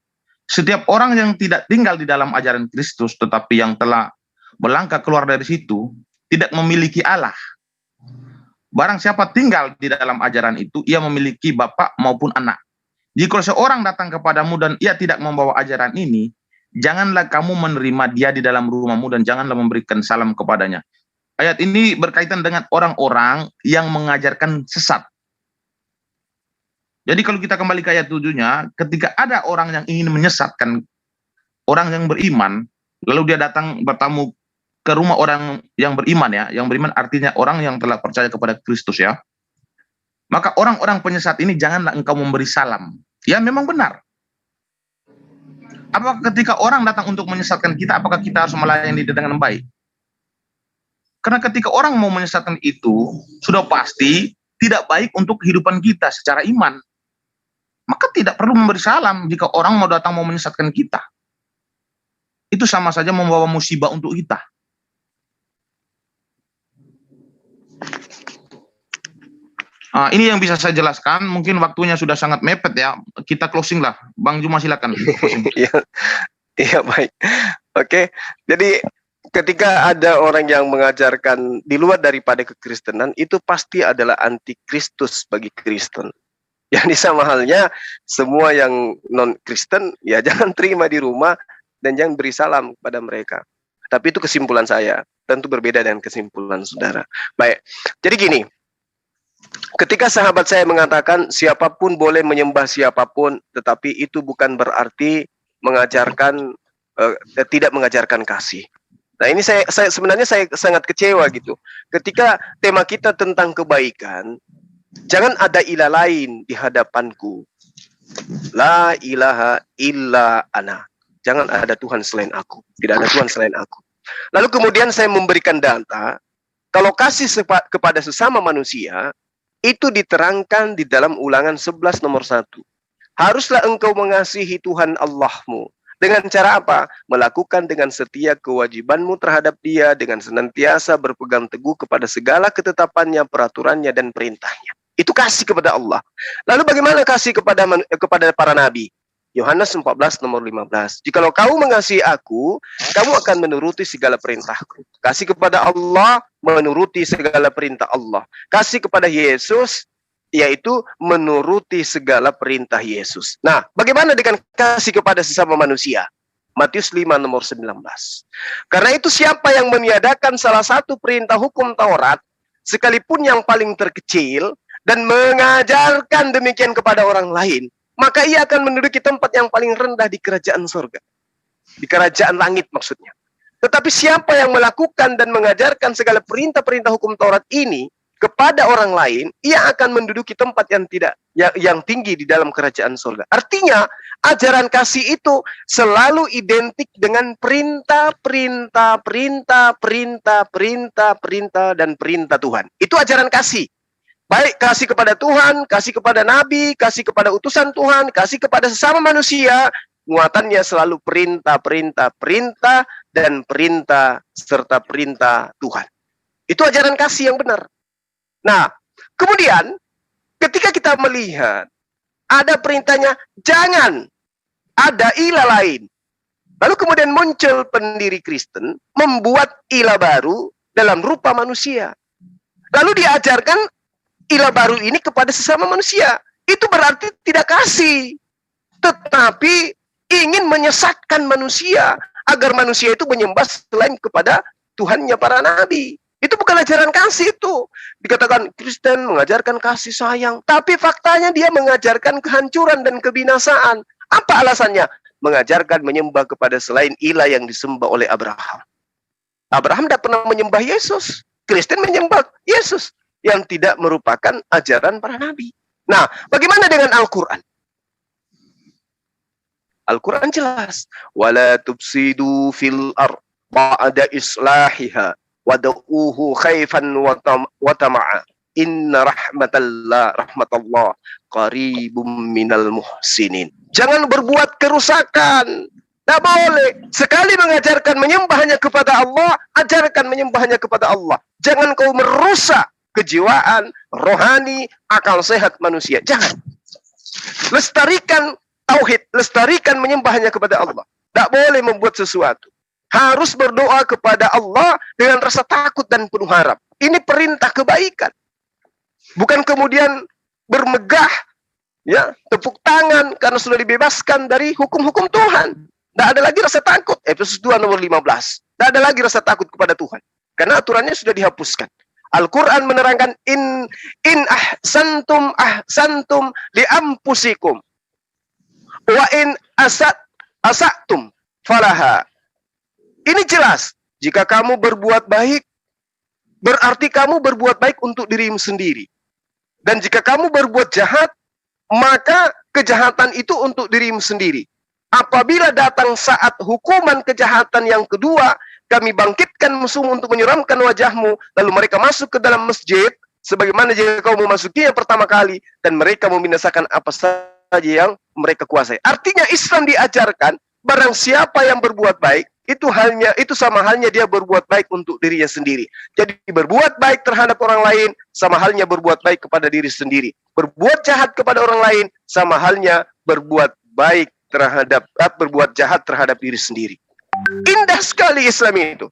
Setiap orang yang tidak tinggal di dalam ajaran Kristus, tetapi yang telah melangkah keluar dari situ, tidak memiliki Allah. Barang siapa tinggal di dalam ajaran itu, ia memiliki bapak maupun anak. Jika seorang datang kepadamu dan ia tidak membawa ajaran ini, janganlah kamu menerima dia di dalam rumahmu dan janganlah memberikan salam kepadanya. Ayat ini berkaitan dengan orang-orang yang mengajarkan sesat. Jadi kalau kita kembali ke ayat 7-nya, ketika ada orang yang ingin menyesatkan orang yang beriman, lalu dia datang bertamu ke rumah orang yang beriman ya, yang beriman artinya orang yang telah percaya kepada Kristus ya. Maka orang-orang penyesat ini janganlah engkau memberi salam. Ya memang benar. Apakah ketika orang datang untuk menyesatkan kita, apakah kita harus melayani dia dengan baik? Karena ketika orang mau menyesatkan itu, sudah pasti tidak baik untuk kehidupan kita secara iman. Maka tidak perlu memberi salam jika orang mau datang mau menyesatkan kita. Itu sama saja membawa musibah untuk kita. Ini yang bisa saya jelaskan. Mungkin waktunya sudah sangat mepet ya. Kita closing lah. Bang Juma silakan. Iya baik. Oke. Jadi ketika ada orang yang mengajarkan di luar daripada kekristenan, itu pasti adalah antikristus bagi Kristen. Yang sama halnya semua yang non-Kristen ya jangan terima di rumah dan jangan beri salam kepada mereka. Tapi itu kesimpulan saya. Tentu berbeda dengan kesimpulan saudara. Baik. Jadi gini. Ketika sahabat saya mengatakan siapapun boleh menyembah siapapun, tetapi itu bukan berarti mengajarkan tidak mengajarkan kasih. Nah ini saya sebenarnya saya sangat kecewa gitu. Ketika tema kita tentang kebaikan, jangan ada ilah lain di hadapanku. La ilaha illa ana. Jangan ada Tuhan selain aku. Tidak ada Tuhan selain aku. Lalu kemudian saya memberikan data, kalau kasih kepada sesama manusia, itu diterangkan di dalam Ulangan 11 nomor 1. Haruslah engkau mengasihi Tuhan Allahmu. Dengan cara apa? Melakukan dengan setia kewajibanmu terhadap dia, dengan senantiasa berpegang teguh kepada segala ketetapannya, peraturannya, dan perintahnya. Itu kasih kepada Allah. Lalu bagaimana kasih kepada para nabi? Yohanes 14 nomor 15. Jikalau kau mengasihi aku, kamu akan menuruti segala perintahku. Kasih kepada Allah, menuruti segala perintah Allah. Kasih kepada Yesus, yaitu menuruti segala perintah Yesus. Nah, bagaimana dengan kasih kepada sesama manusia? Matius 5 nomor 19. Karena itu siapa yang meniadakan salah satu perintah hukum Taurat, sekalipun yang paling terkecil, dan mengajarkan demikian kepada orang lain, maka ia akan menduduki tempat yang paling rendah di kerajaan surga. Di kerajaan langit maksudnya. Tetapi siapa yang melakukan dan mengajarkan segala perintah-perintah hukum Taurat ini kepada orang lain, ia akan menduduki tempat yang tinggi di dalam kerajaan surga. Artinya, ajaran kasih itu selalu identik dengan perintah, dan perintah Tuhan. Itu ajaran kasih. Baik kasih kepada Tuhan, kasih kepada Nabi, kasih kepada utusan Tuhan, kasih kepada sesama manusia, muatannya selalu perintah, dan perintah serta perintah Tuhan. Itu ajaran kasih yang benar. Nah, kemudian ketika kita melihat ada perintahnya jangan ada ilah lain. Lalu kemudian muncul pendiri Kristen membuat ilah baru dalam rupa manusia. Lalu diajarkan ilah baru ini kepada sesama manusia. Itu berarti tidak kasih, tetapi ingin menyesatkan manusia agar manusia itu menyembah selain kepada Tuhannya para nabi. Itu bukan ajaran kasih itu. Dikatakan Kristen mengajarkan kasih sayang, tapi faktanya dia mengajarkan kehancuran dan kebinasaan. Apa alasannya? Mengajarkan menyembah kepada selain ilah yang disembah oleh Abraham. Abraham tidak pernah menyembah Yesus. Kristen menyembah Yesus yang tidak merupakan ajaran para nabi. Nah, bagaimana dengan Al-Quran? Al-Quran jelas. Wala tufsidu fil ard ba'da islahiha wad'uhu khaifan wa tama'a. Inna rahmatallah qaribum minal muhsinin. Jangan berbuat kerusakan. Tidak boleh. Sekali mengajarkan menyembah hanya kepada Allah, ajarkan menyembah hanya kepada Allah. Jangan kau merusak kejiwaan, rohani, akal sehat manusia. Jangan. Lestarikan tauhid, lestarikan menyembah hanya kepada Allah. Tidak boleh membuat sesuatu. Harus berdoa kepada Allah dengan rasa takut dan penuh harap. Ini perintah kebaikan. Bukan kemudian bermegah, ya, tepuk tangan karena sudah dibebaskan dari hukum-hukum Tuhan. Tidak ada lagi rasa takut. Efesus 2 nomor 15. Tidak ada lagi rasa takut kepada Tuhan. Karena aturannya sudah dihapuskan. Al-Quran menerangkan in ahsantum li anfusikum wa in asatum falaha. Ini jelas. Jika kamu berbuat baik, berarti kamu berbuat baik untuk dirimu sendiri. Dan jika kamu berbuat jahat, maka kejahatan itu untuk dirimu sendiri. Apabila datang saat hukuman kejahatan yang kedua, kami bangkitkan musuhmu untuk menyeramkan wajahmu, lalu mereka masuk ke dalam masjid, sebagaimana jika kau memasukinya pertama kali, dan mereka membinasakan apa saja yang mereka kuasai. Artinya Islam diajarkan, barang siapa yang berbuat baik, itu sama halnya dia berbuat baik untuk dirinya sendiri. Jadi berbuat baik terhadap orang lain sama halnya berbuat baik kepada diri sendiri. Berbuat jahat kepada orang lain sama halnya berbuat baik berbuat jahat terhadap diri sendiri. Indah sekali Islam itu.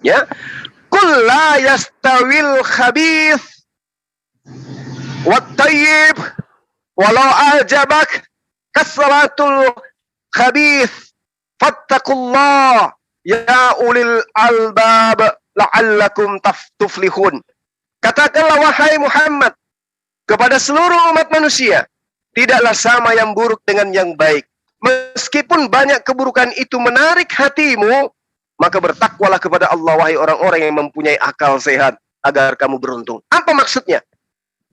Ya. Qul la yastawil khabith wat tayyib walau ajabak kasratul khabith. Fattakullah ya ulil albab la'allakum tuflihun. Katakanlah wahai Muhammad kepada seluruh umat manusia, tidaklah sama yang buruk dengan yang baik. Meskipun banyak keburukan itu menarik hatimu, maka bertakwalah kepada Allah wahai orang-orang yang mempunyai akal sehat agar kamu beruntung. Apa maksudnya?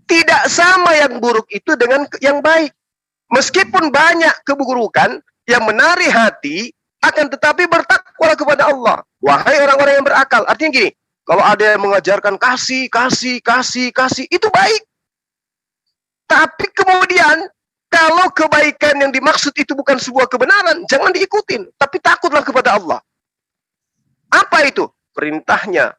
Tidak sama yang buruk itu dengan yang baik. Meskipun banyak keburukan yang menarik hati, akan tetapi bertakwalah kepada Allah. Wahai orang-orang yang berakal. Artinya gini, kalau ada yang mengajarkan kasih, itu baik. Tapi kemudian, kalau kebaikan yang dimaksud itu bukan sebuah kebenaran, jangan diikutin. Tapi takutlah kepada Allah. Apa itu? Perintahnya.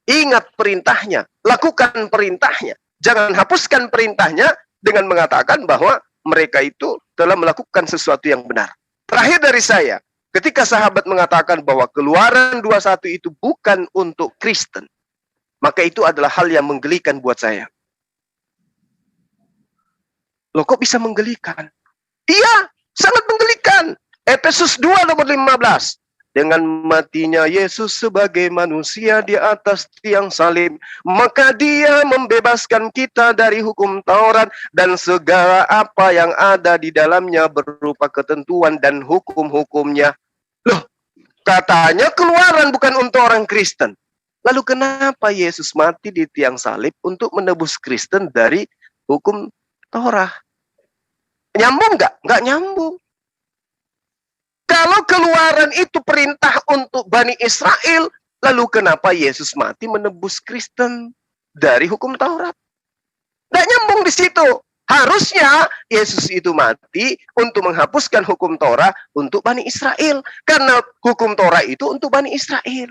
Ingat perintahnya. Lakukan perintahnya. Jangan hapuskan perintahnya dengan mengatakan bahwa mereka itu telah melakukan sesuatu yang benar. Terakhir dari saya, ketika sahabat mengatakan bahwa Keluaran 21 itu bukan untuk Kristen, maka itu adalah hal yang menggelikan buat saya. Loh kok bisa menggelikan? Iya, sangat menggelikan. Efesus 2 nomor 15. Dengan matinya Yesus sebagai manusia di atas tiang salib, maka dia membebaskan kita dari hukum Taurat dan segala apa yang ada di dalamnya berupa ketentuan dan hukum-hukumnya. Loh, katanya Keluaran bukan untuk orang Kristen. Lalu kenapa Yesus mati di tiang salib untuk menebus Kristen dari hukum Taurat? Nyambung nggak? Nggak nyambung. Kalau Keluaran itu perintah untuk Bani Israel, lalu kenapa Yesus mati menebus Kristen dari hukum Taurat? Nggak nyambung di situ. Harusnya Yesus itu mati untuk menghapuskan hukum Taurat untuk Bani Israel. Karena hukum Taurat itu untuk Bani Israel.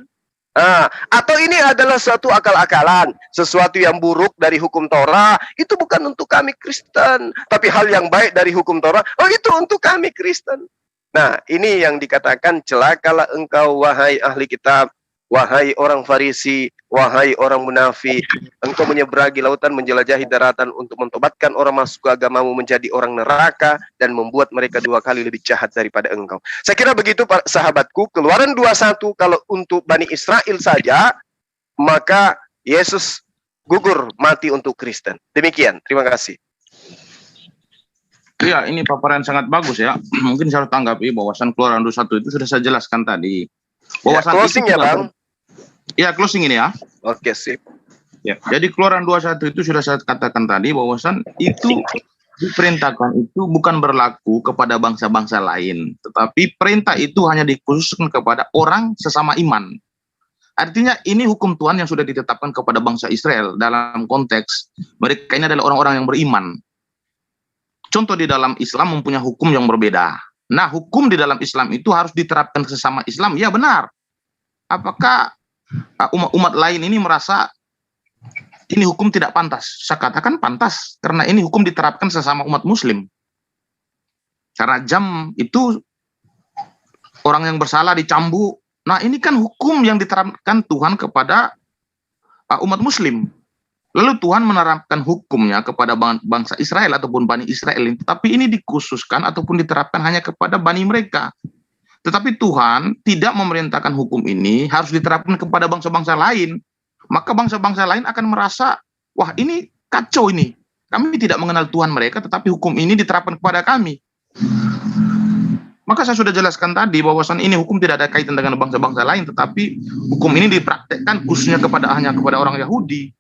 Atau ini adalah suatu akal-akalan, sesuatu yang buruk dari hukum Torah, itu bukan untuk kami Kristen, tapi hal yang baik dari hukum Torah, oh itu untuk kami Kristen. Nah, ini yang dikatakan celakalah engkau wahai ahli kitab, wahai orang Farisi, wahai orang munafik, engkau menyeberangi lautan, menjelajahi daratan untuk mentobatkan orang masuk ke agamamu menjadi orang neraka dan membuat mereka 2 kali lebih jahat daripada engkau. Saya kira begitu Pak sahabatku. Keluaran 21 kalau untuk Bani Israel saja, maka Yesus gugur mati untuk Kristen. Demikian, terima kasih. Iya, ini paparan sangat bagus ya. Mungkin saya harus tanggapi bahwasan Keluaran 21 itu sudah saya jelaskan tadi. Bahwasan closing ya Bang. Ya, closing ini ya. Oke, sip. Ya, jadi Keluaran 21 itu sudah saya katakan tadi bahwasan itu diperintahkan itu bukan berlaku kepada bangsa-bangsa lain, tetapi perintah itu hanya dikhususkan kepada orang sesama iman. Artinya ini hukum Tuhan yang sudah ditetapkan kepada bangsa Israel dalam konteks mereka ini adalah orang-orang yang beriman. Contoh di dalam Islam mempunyai hukum yang berbeda. Nah, hukum di dalam Islam itu harus diterapkan sesama Islam. Ya benar. Apakah umat lain ini merasa ini hukum tidak pantas? Saya katakan pantas, karena ini hukum diterapkan sesama umat muslim. Karena jam itu orang yang bersalah dicambuk. Nah, ini kan hukum yang diterapkan Tuhan kepada umat muslim. Lalu Tuhan menerapkan hukumnya kepada bangsa Israel ataupun Bani Israel, tapi ini dikhususkan ataupun diterapkan hanya kepada Bani mereka. Tetapi Tuhan tidak memerintahkan hukum ini harus diterapkan kepada bangsa-bangsa lain. Maka bangsa-bangsa lain akan merasa, wah ini kacau ini. Kami tidak mengenal Tuhan mereka, tetapi hukum ini diterapkan kepada kami. Maka saya sudah jelaskan tadi bahwasan ini hukum tidak ada kaitan dengan bangsa-bangsa lain, tetapi hukum ini dipraktekkan khususnya hanya kepada orang Yahudi.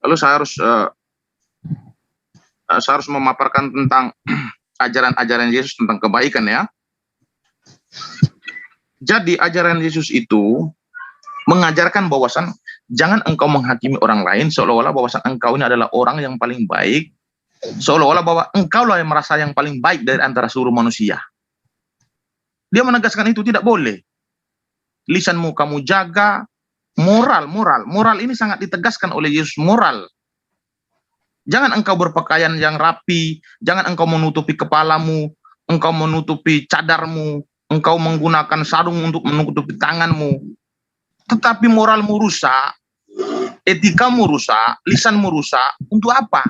Lalu saya harus memaparkan tentang ajaran-ajaran Yesus tentang kebaikan ya. Jadi ajaran Yesus itu mengajarkan bahwasan jangan engkau menghakimi orang lain seolah-olah bahwasan engkau ini adalah orang yang paling baik, seolah-olah bahwa engkau lah yang merasa yang paling baik dari antara seluruh manusia. Dia menegaskan itu tidak boleh. Lisanmu kamu jaga, moral ini sangat ditegaskan oleh Yesus, moral. Jangan engkau berpakaian yang rapi, jangan engkau menutupi kepalamu, engkau menutupi cadarmu, engkau menggunakan sarung untuk menutupi tanganmu. Tetapi moralmu rusak, etikamu rusak, lisanmu rusak, untuk apa?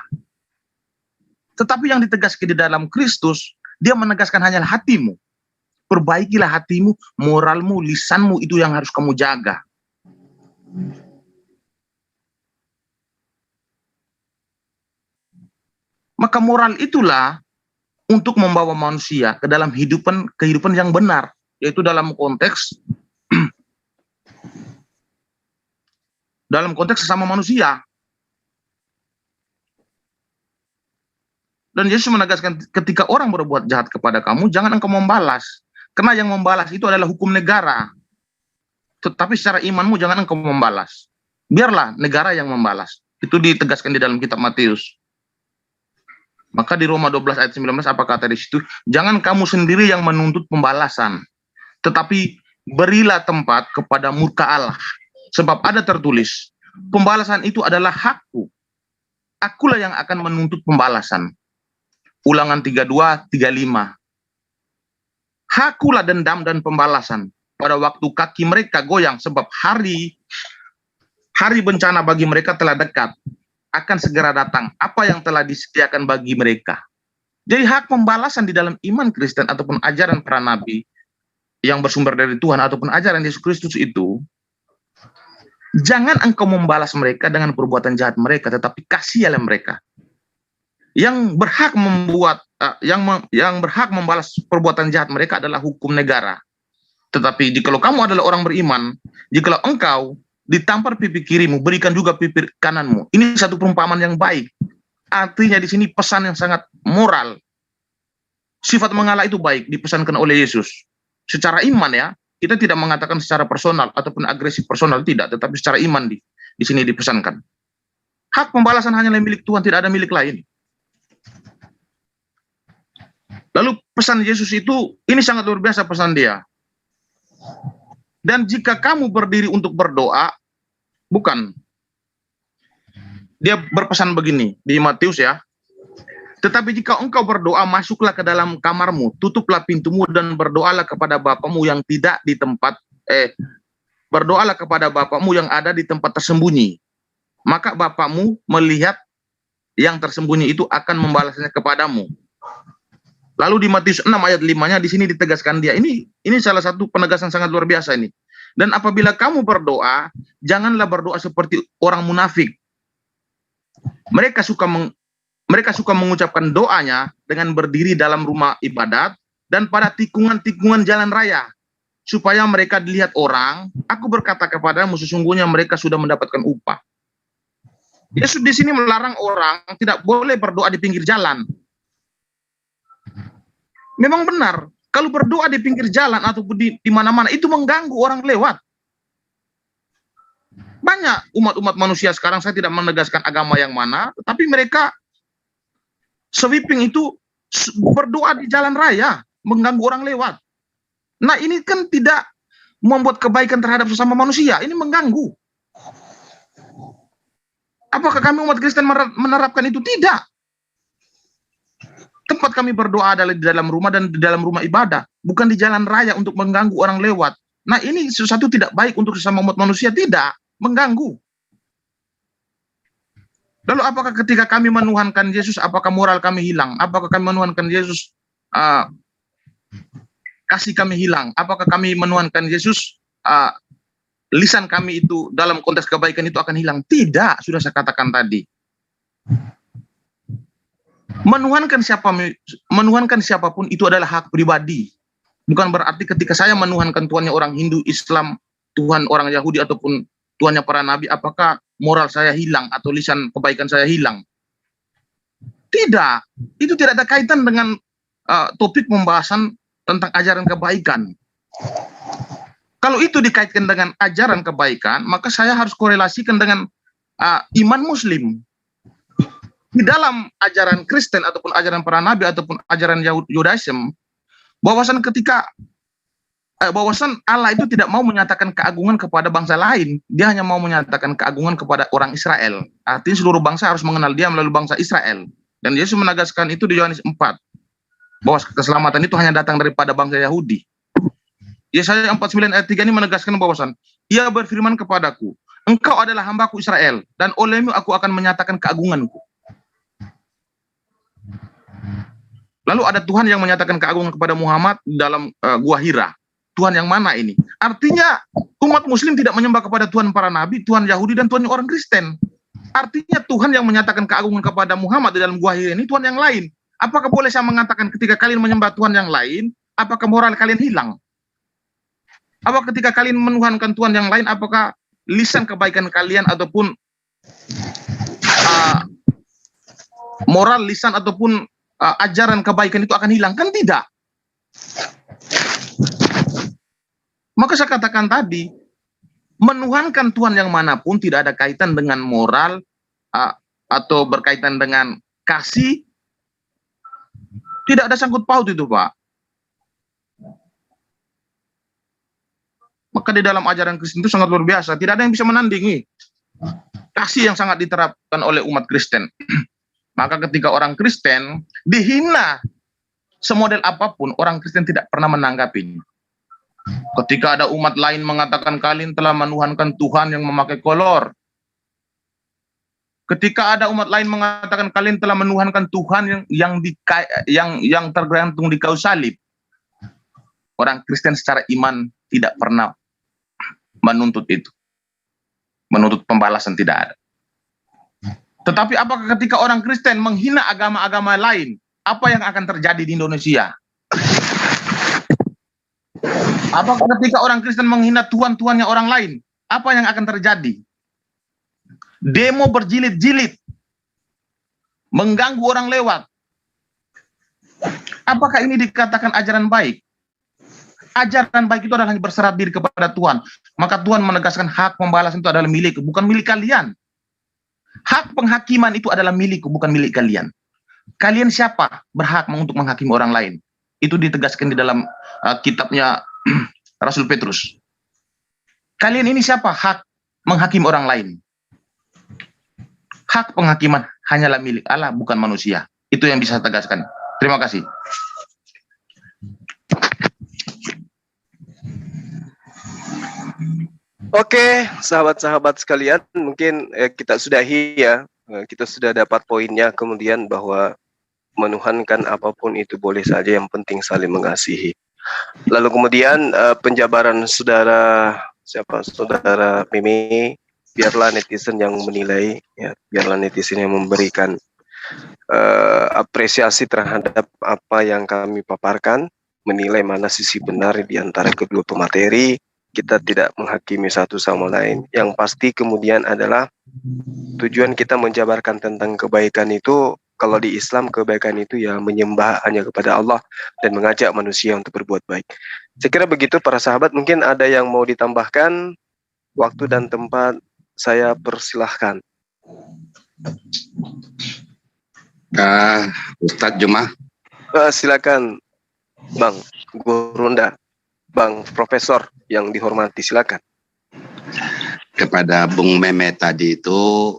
Tetapi yang ditegaskan di dalam Kristus, dia menegaskan hanya hatimu. Perbaikilah hatimu, moralmu, lisanmu itu yang harus kamu jaga. Maka moral itulah untuk membawa manusia ke dalam kehidupan yang benar, yaitu dalam konteks sesama manusia. Dan Yesus menegaskan ketika orang berbuat jahat kepada kamu, jangan engkau membalas. Karena yang membalas itu adalah hukum negara. Tetapi secara imanmu jangan engkau membalas. Biarlah negara yang membalas. Itu ditegaskan di dalam kitab Matius. Maka di Roma 12 ayat 19 apa kata di situ? Jangan kamu sendiri yang menuntut pembalasan, tetapi berilah tempat kepada murka Allah. Sebab ada tertulis, pembalasan itu adalah hakku. Akulah yang akan menuntut pembalasan. Ulangan 32-35. Hakulah dendam dan pembalasan pada waktu kaki mereka goyang, sebab hari bencana bagi mereka telah dekat. Akan segera datang apa yang telah disediakan bagi mereka. Jadi hak pembalasan di dalam iman Kristen ataupun ajaran para nabi yang bersumber dari Tuhan ataupun ajaran Yesus Kristus itu, jangan engkau membalas mereka dengan perbuatan jahat mereka, tetapi kasihilah mereka. Yang berhak yang berhak membalas perbuatan jahat mereka adalah hukum negara. Tetapi jikalau kamu adalah orang beriman, jikalau engkau ditampar pipi kirimu, berikan juga pipi kananmu. Ini satu perumpamaan yang baik. Artinya di sini pesan yang sangat moral. Sifat mengalah itu baik dipesankan oleh Yesus. Secara iman ya, kita tidak mengatakan secara personal ataupun agresif personal, tidak, tetapi secara iman di sini dipesankan. Hak pembalasan hanyalah milik Tuhan, tidak ada milik lain. Lalu pesan Yesus itu, ini sangat luar biasa pesan dia. Dan jika kamu berdiri untuk berdoa, bukan. Dia berpesan begini di Matius ya. Tetapi jika engkau berdoa, masuklah ke dalam kamarmu, tutuplah pintumu dan berdoalah kepada Bapamu yang tidak di tempat berdoalah kepada Bapamu yang ada di tempat tersembunyi. Maka Bapamu melihat yang tersembunyi itu akan membalasnya kepadamu. Lalu di Matius 6 ayat 5-nya di sini ditegaskan dia. Ini salah satu penegasan sangat luar biasa ini. Dan apabila kamu berdoa, janganlah berdoa seperti orang munafik. Mereka suka mengucapkan doanya dengan berdiri dalam rumah ibadat dan pada tikungan-tikungan jalan raya, supaya mereka dilihat orang. Aku berkata kepadamu, sesungguhnya mereka sudah mendapatkan upah. Yesus di sini melarang orang tidak boleh berdoa di pinggir jalan. Memang benar, kalau berdoa di pinggir jalan ataupun di mana-mana itu mengganggu orang lewat. Banyak umat-umat manusia sekarang, saya tidak menegaskan agama yang mana, tetapi mereka sweeping itu berdoa di jalan raya, mengganggu orang lewat. Nah, ini kan tidak membuat kebaikan terhadap sesama manusia, ini mengganggu. Apakah kami umat Kristen menerapkan itu? Tidak. Tempat kami berdoa adalah di dalam rumah dan di dalam rumah ibadah, bukan di jalan raya untuk mengganggu orang lewat. Nah, ini sesuatu tidak baik untuk sesama umat manusia, tidak, mengganggu. Lalu apakah ketika kami menuhankan Yesus, apakah moral kami hilang? Apakah kami menuhankan Yesus, kasih kami hilang? Apakah kami menuhankan Yesus, lisan kami itu dalam konteks kebaikan itu akan hilang? Tidak, sudah saya katakan tadi. Menuhankan siapapun itu adalah hak pribadi. Bukan berarti ketika saya menuhankan Tuhannya orang Hindu, Islam, Tuhan orang Yahudi ataupun Tuhannya para nabi, apakah moral saya hilang atau lisan kebaikan saya hilang? Tidak. Itu tidak ada kaitan dengan topik pembahasan tentang ajaran kebaikan. Kalau itu dikaitkan dengan ajaran kebaikan, maka saya harus korelasikan dengan iman Muslim. Di dalam ajaran Kristen ataupun ajaran para nabi ataupun ajaran Yudaism, bahwasan Allah itu tidak mau menyatakan keagungan kepada bangsa lain, dia hanya mau menyatakan keagungan kepada orang Israel. Artinya seluruh bangsa harus mengenal dia melalui bangsa Israel. Dan Yesus menegaskan itu di Yohanes 4, bahwa keselamatan itu hanya datang daripada bangsa Yahudi. Yesaya 49 ayat 3 ini menegaskan bahwasan Ia berfirman kepadaku, engkau adalah hambaku Israel, dan olehmu aku akan menyatakan keagunganku. Lalu ada Tuhan yang menyatakan keagungan kepada Muhammad dalam Gua Hira. Tuhan yang mana ini? Artinya umat Muslim tidak menyembah kepada Tuhan para nabi, Tuhan Yahudi dan Tuhan orang Kristen. Artinya Tuhan yang menyatakan keagungan kepada Muhammad di dalam Gua Hira ini Tuhan yang lain. Apakah boleh saya mengatakan ketika kalian menyembah Tuhan yang lain, apakah moral kalian hilang? Apakah ketika kalian menuhankan Tuhan yang lain, apakah lisan kebaikan kalian ataupun moral lisan ataupun ajaran kebaikan itu akan hilang? Kan tidak. Maka saya katakan tadi, menuhankan Tuhan yang manapun tidak ada kaitan dengan moral atau berkaitan dengan kasih. Tidak ada sangkut paut itu, Pak. Maka di dalam ajaran Kristen itu sangat luar biasa. Tidak ada yang bisa menandingi kasih yang sangat diterapkan oleh umat Kristen. Maka ketika orang Kristen dihina semodel apapun, orang Kristen tidak pernah menanggapinya. Ketika ada umat lain mengatakan kalian telah menuhankan Tuhan yang memakai kolor. Ketika ada umat lain mengatakan kalian telah menuhankan Tuhan yang tergantung di kayu salib. Orang Kristen secara iman tidak pernah menuntut itu. Menuntut pembalasan tidak ada. Tetapi apakah ketika orang Kristen menghina agama-agama lain, apa yang akan terjadi di Indonesia? Apakah ketika orang Kristen menghina Tuhan-Tuhannya orang lain, apa yang akan terjadi? Demo berjilid-jilid, mengganggu orang lewat. Apakah ini dikatakan ajaran baik? Ajaran baik itu adalah hanya berserah diri kepada Tuhan. Maka Tuhan menegaskan hak pembalasan itu adalah milik, bukan milik kalian. Hak penghakiman itu adalah milikku, bukan milik kalian. Kalian siapa berhak untuk menghakimi orang lain? Itu ditegaskan di dalam kitabnya Rasul Petrus. kalian ini siapa hak menghakimi orang lain? Hak penghakiman hanyalah milik Allah, bukan manusia. Itu yang bisa saya tegaskan. Terima kasih. Oke, sahabat-sahabat sekalian, mungkin kita sudahi ya. Kita sudah dapat poinnya, kemudian bahwa menuhankan apapun itu boleh saja, yang penting saling mengasihi. Lalu kemudian penjabaran saudara Mimi, biarlah netizen yang menilai, ya, biarlah netizen yang memberikan apresiasi terhadap apa yang kami paparkan, menilai mana sisi benar di antara kedua pemateri. Kita tidak menghakimi satu sama lain. Yang pasti kemudian adalah tujuan kita menjabarkan tentang kebaikan itu. Kalau di Islam kebaikan itu ya menyembah hanya kepada Allah dan mengajak manusia untuk berbuat baik. Saya kira begitu para sahabat. Mungkin ada yang mau ditambahkan. Waktu dan tempat saya persilahkan. Ustadz Juma. Silakan Bang Gurunda, Bang Profesor yang dihormati, silakan. Kepada Bung Meme tadi itu,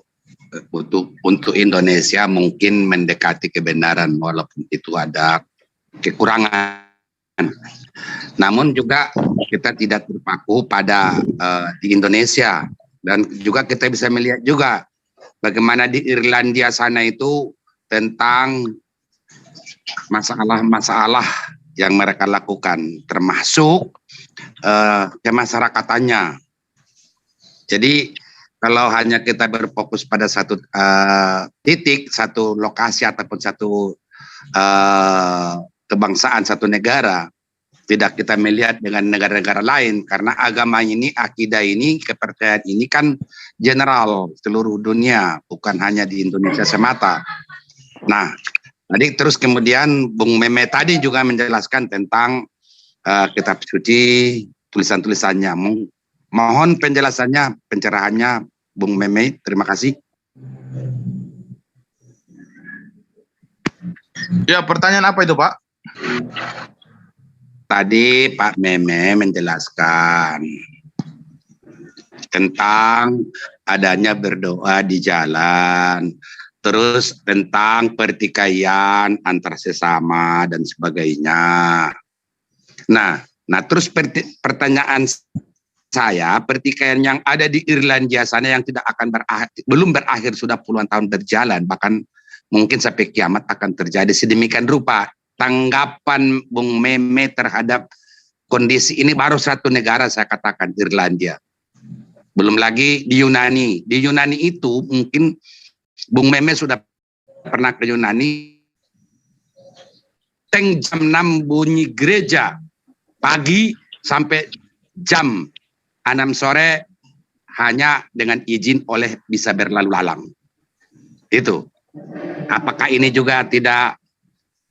untuk Indonesia mungkin mendekati kebenaran walaupun itu ada kekurangan. Namun juga kita tidak terpaku pada di Indonesia, dan juga kita bisa melihat juga bagaimana di Irlandia sana itu tentang masalah-masalah yang mereka lakukan, termasuk kemasyarakatan. Jadi kalau hanya kita berfokus pada satu titik, satu lokasi ataupun satu kebangsaan, satu negara, tidak kita melihat dengan negara-negara lain, karena agama ini, akidah ini, kepercayaan ini kan general seluruh dunia, bukan hanya di Indonesia semata. Nah, tadi terus kemudian Bung Meme tadi juga menjelaskan tentang kitab suci, tulisan-tulisannya. Mohon penjelasannya, pencerahannya Bung Meme. Terima kasih. Ya, pertanyaan apa itu, Pak? Tadi Pak Meme menjelaskan tentang adanya berdoa di jalan, terus tentang pertikaian antar sesama dan sebagainya. Nah terus pertanyaan saya, pertikaian yang ada di Irlandia sana yang tidak akan belum berakhir, sudah puluhan tahun berjalan, bahkan mungkin sampai kiamat akan terjadi sedemikian rupa. Tanggapan Bung Meme terhadap kondisi ini, baru satu negara saya katakan, Irlandia. Belum lagi di Yunani. Di Yunani itu mungkin Bung Meme sudah pernah ke Yunani. Jam 6 bunyi gereja pagi sampai jam 6 sore hanya dengan izin oleh bisa berlalu lalang. Itu. Apakah ini juga tidak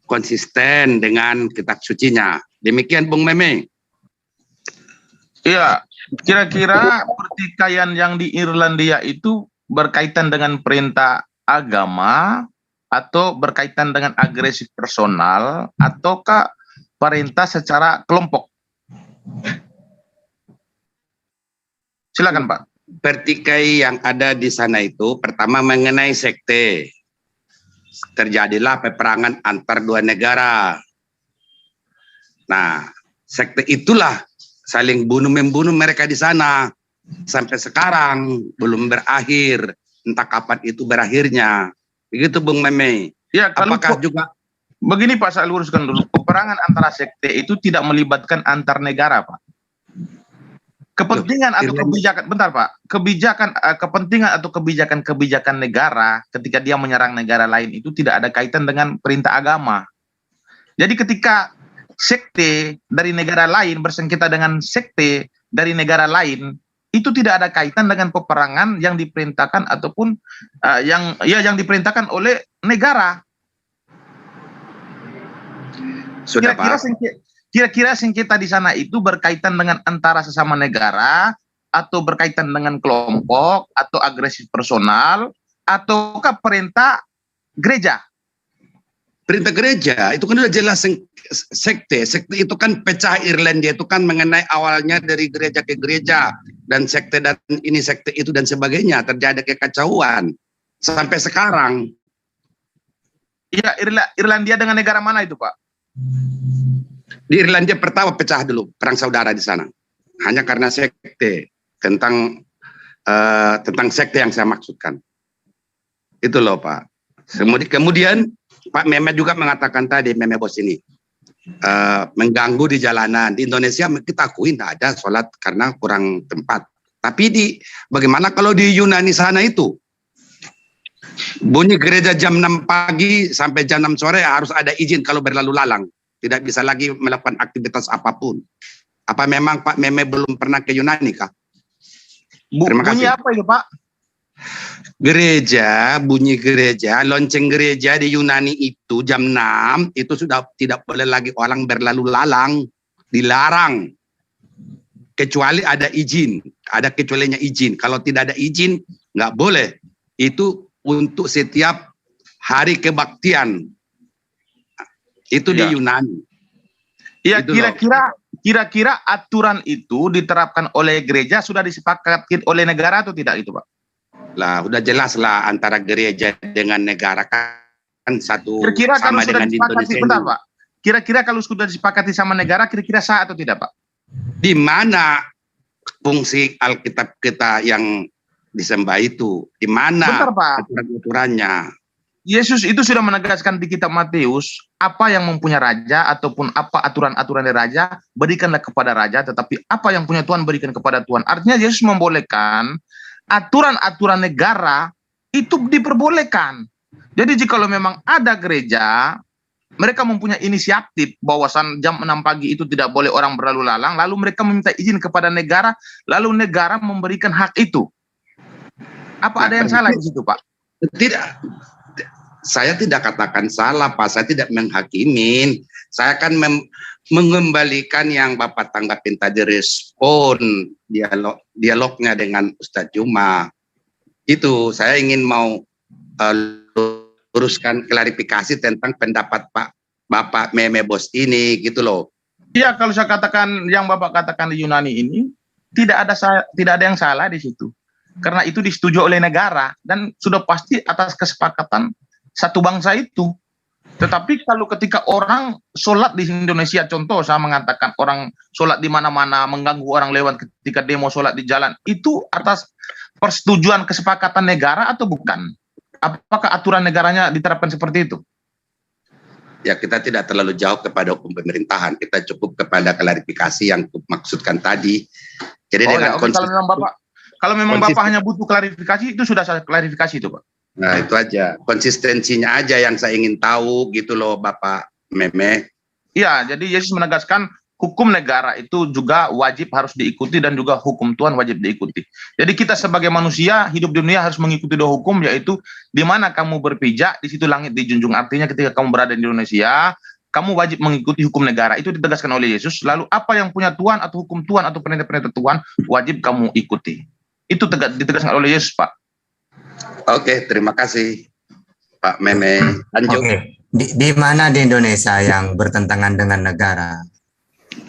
konsisten dengan kitab sucinya? Demikian Bung Meme. Iya, kira-kira pertikaian yang di Irlandia itu berkaitan dengan perintah agama atau berkaitan dengan agresi personal ataukah perintah secara kelompok? Silakan, Pak. Pertikaian yang ada di sana itu pertama mengenai sekte. Terjadilah peperangan antar dua negara. Nah, sekte itulah saling bunuh-membunuh mereka di sana. Sampai sekarang belum berakhir. Entah kapan itu berakhirnya. Begitu Bung Meme. Ya, kalau apakah juga begini Pak, saya luruskan dulu. Peperangan antara sekte itu tidak melibatkan antar negara, Pak. Kepentingan atau kebijakan, bentar Pak, kepentingan atau kebijakan negara ketika dia menyerang negara lain itu tidak ada kaitan dengan perintah agama. Jadi ketika sekte dari negara lain bersengketa dengan sekte dari negara lain, itu tidak ada kaitan dengan peperangan yang diperintahkan ataupun yang diperintahkan oleh negara. sudah Pak? Kira-kira sengketa di sana itu berkaitan dengan antara sesama negara atau berkaitan dengan kelompok atau agresi personal ataukah perintah gereja? perintah gereja itu kan udah jelas sekte. Sekte itu kan pecah Irlandia itu kan mengenai awalnya dari gereja ke gereja dan sekte dan ini sekte itu dan sebagainya, terjadi kekacauan sampai sekarang. Iya, Irlandia dengan negara mana itu, Pak? Di Irlandia pertama pecah dulu perang saudara di sana. Hanya karena sekte, tentang sekte yang saya maksudkan. Itu loh, Pak. Kemudian Pak Meme juga mengatakan tadi, Meme Bos ini mengganggu di jalanan. Di Indonesia kita akui tidak ada sholat karena kurang tempat. Tapi bagaimana kalau di Yunani sana itu? Bunyi gereja jam 6 pagi sampai jam 6 sore harus ada izin kalau berlalu lalang. Tidak bisa lagi melakukan aktivitas apapun. Apa memang Pak Meme belum pernah ke Yunani kah? Terima kasih. Bunyi apa itu, Pak? Bunyi gereja, lonceng gereja di Yunani itu jam 6 itu sudah tidak boleh lagi orang berlalu lalang, dilarang. Kecuali ada izin, ada kecualinya izin. Kalau tidak ada izin, nggak boleh. Itu untuk setiap hari kebaktian. Itu di Yunani. Iya, kira-kira aturan itu diterapkan oleh gereja sudah disepakati oleh negara atau tidak itu, Pak? Lah, udah jelas lah antara gereja dengan negara kan satu kira-kira sama kalau sudah dengan di disepakati, Indonesia. bentar, Pak. Kira-kira kalau sudah disepakati sama negara, kira-kira sah atau tidak, Pak? Di mana fungsi Alkitab kita yang disembah itu? Di mana Bentar, Pak. aturan-aturannya? Yesus itu sudah menegaskan di kitab Matius, apa yang mempunyai raja ataupun apa aturan-aturan dari raja, berikanlah kepada raja, tetapi apa yang punya Tuhan berikan kepada Tuhan. Artinya Yesus membolehkan aturan-aturan negara itu diperbolehkan. Jadi jika memang ada gereja, mereka mempunyai inisiatif bahwasan jam 6 pagi itu tidak boleh orang berlalu lalang, lalu mereka meminta izin kepada negara, lalu negara memberikan hak itu. Apa ada yang salah di situ, Pak? Tidak. Saya tidak katakan salah, Pak. Saya tidak menghakimin. Saya akan mengembalikan yang Bapak tanggapin tadi, respon dialognya dengan Ustadz Juma. Itu saya ingin mau luruskan klarifikasi tentang pendapat Bapak Meme Bos ini, gitu loh. Iya, kalau saya katakan yang Bapak katakan di Yunani ini tidak ada yang salah di situ. Karena itu disetujui oleh negara dan sudah pasti atas kesepakatan satu bangsa itu. Tetapi kalau ketika orang sholat di Indonesia, contoh saya mengatakan orang sholat di mana-mana, mengganggu orang lewat ketika demo sholat di jalan, itu atas persetujuan kesepakatan negara atau bukan? Apakah aturan negaranya diterapkan seperti itu? Ya, kita tidak terlalu jauh kepada hukum pemerintahan, kita cukup kepada klarifikasi yang maksudkan tadi. Jadi dengan kalau memang Bapak hanya butuh klarifikasi, itu sudah saya klarifikasi itu, Pak. Nah, itu aja. Konsistensinya aja yang saya ingin tahu gitu loh, Bapak Meme. Iya, jadi Yesus menegaskan hukum negara itu juga wajib harus diikuti dan juga hukum Tuhan wajib diikuti. Jadi kita sebagai manusia hidup di dunia harus mengikuti dua hukum, yaitu di mana kamu berpijak, di situ langit dijunjung. Artinya ketika kamu berada di Indonesia, kamu wajib mengikuti hukum negara. Itu ditegaskan oleh Yesus. Lalu apa yang punya Tuhan atau hukum Tuhan atau perintah-perintah Tuhan wajib kamu ikuti. Itu ditegaskan oleh Yesus, Pak. Oke, terima kasih Pak Meme. Lanjut. Oke. Di mana di Indonesia yang bertentangan dengan negara?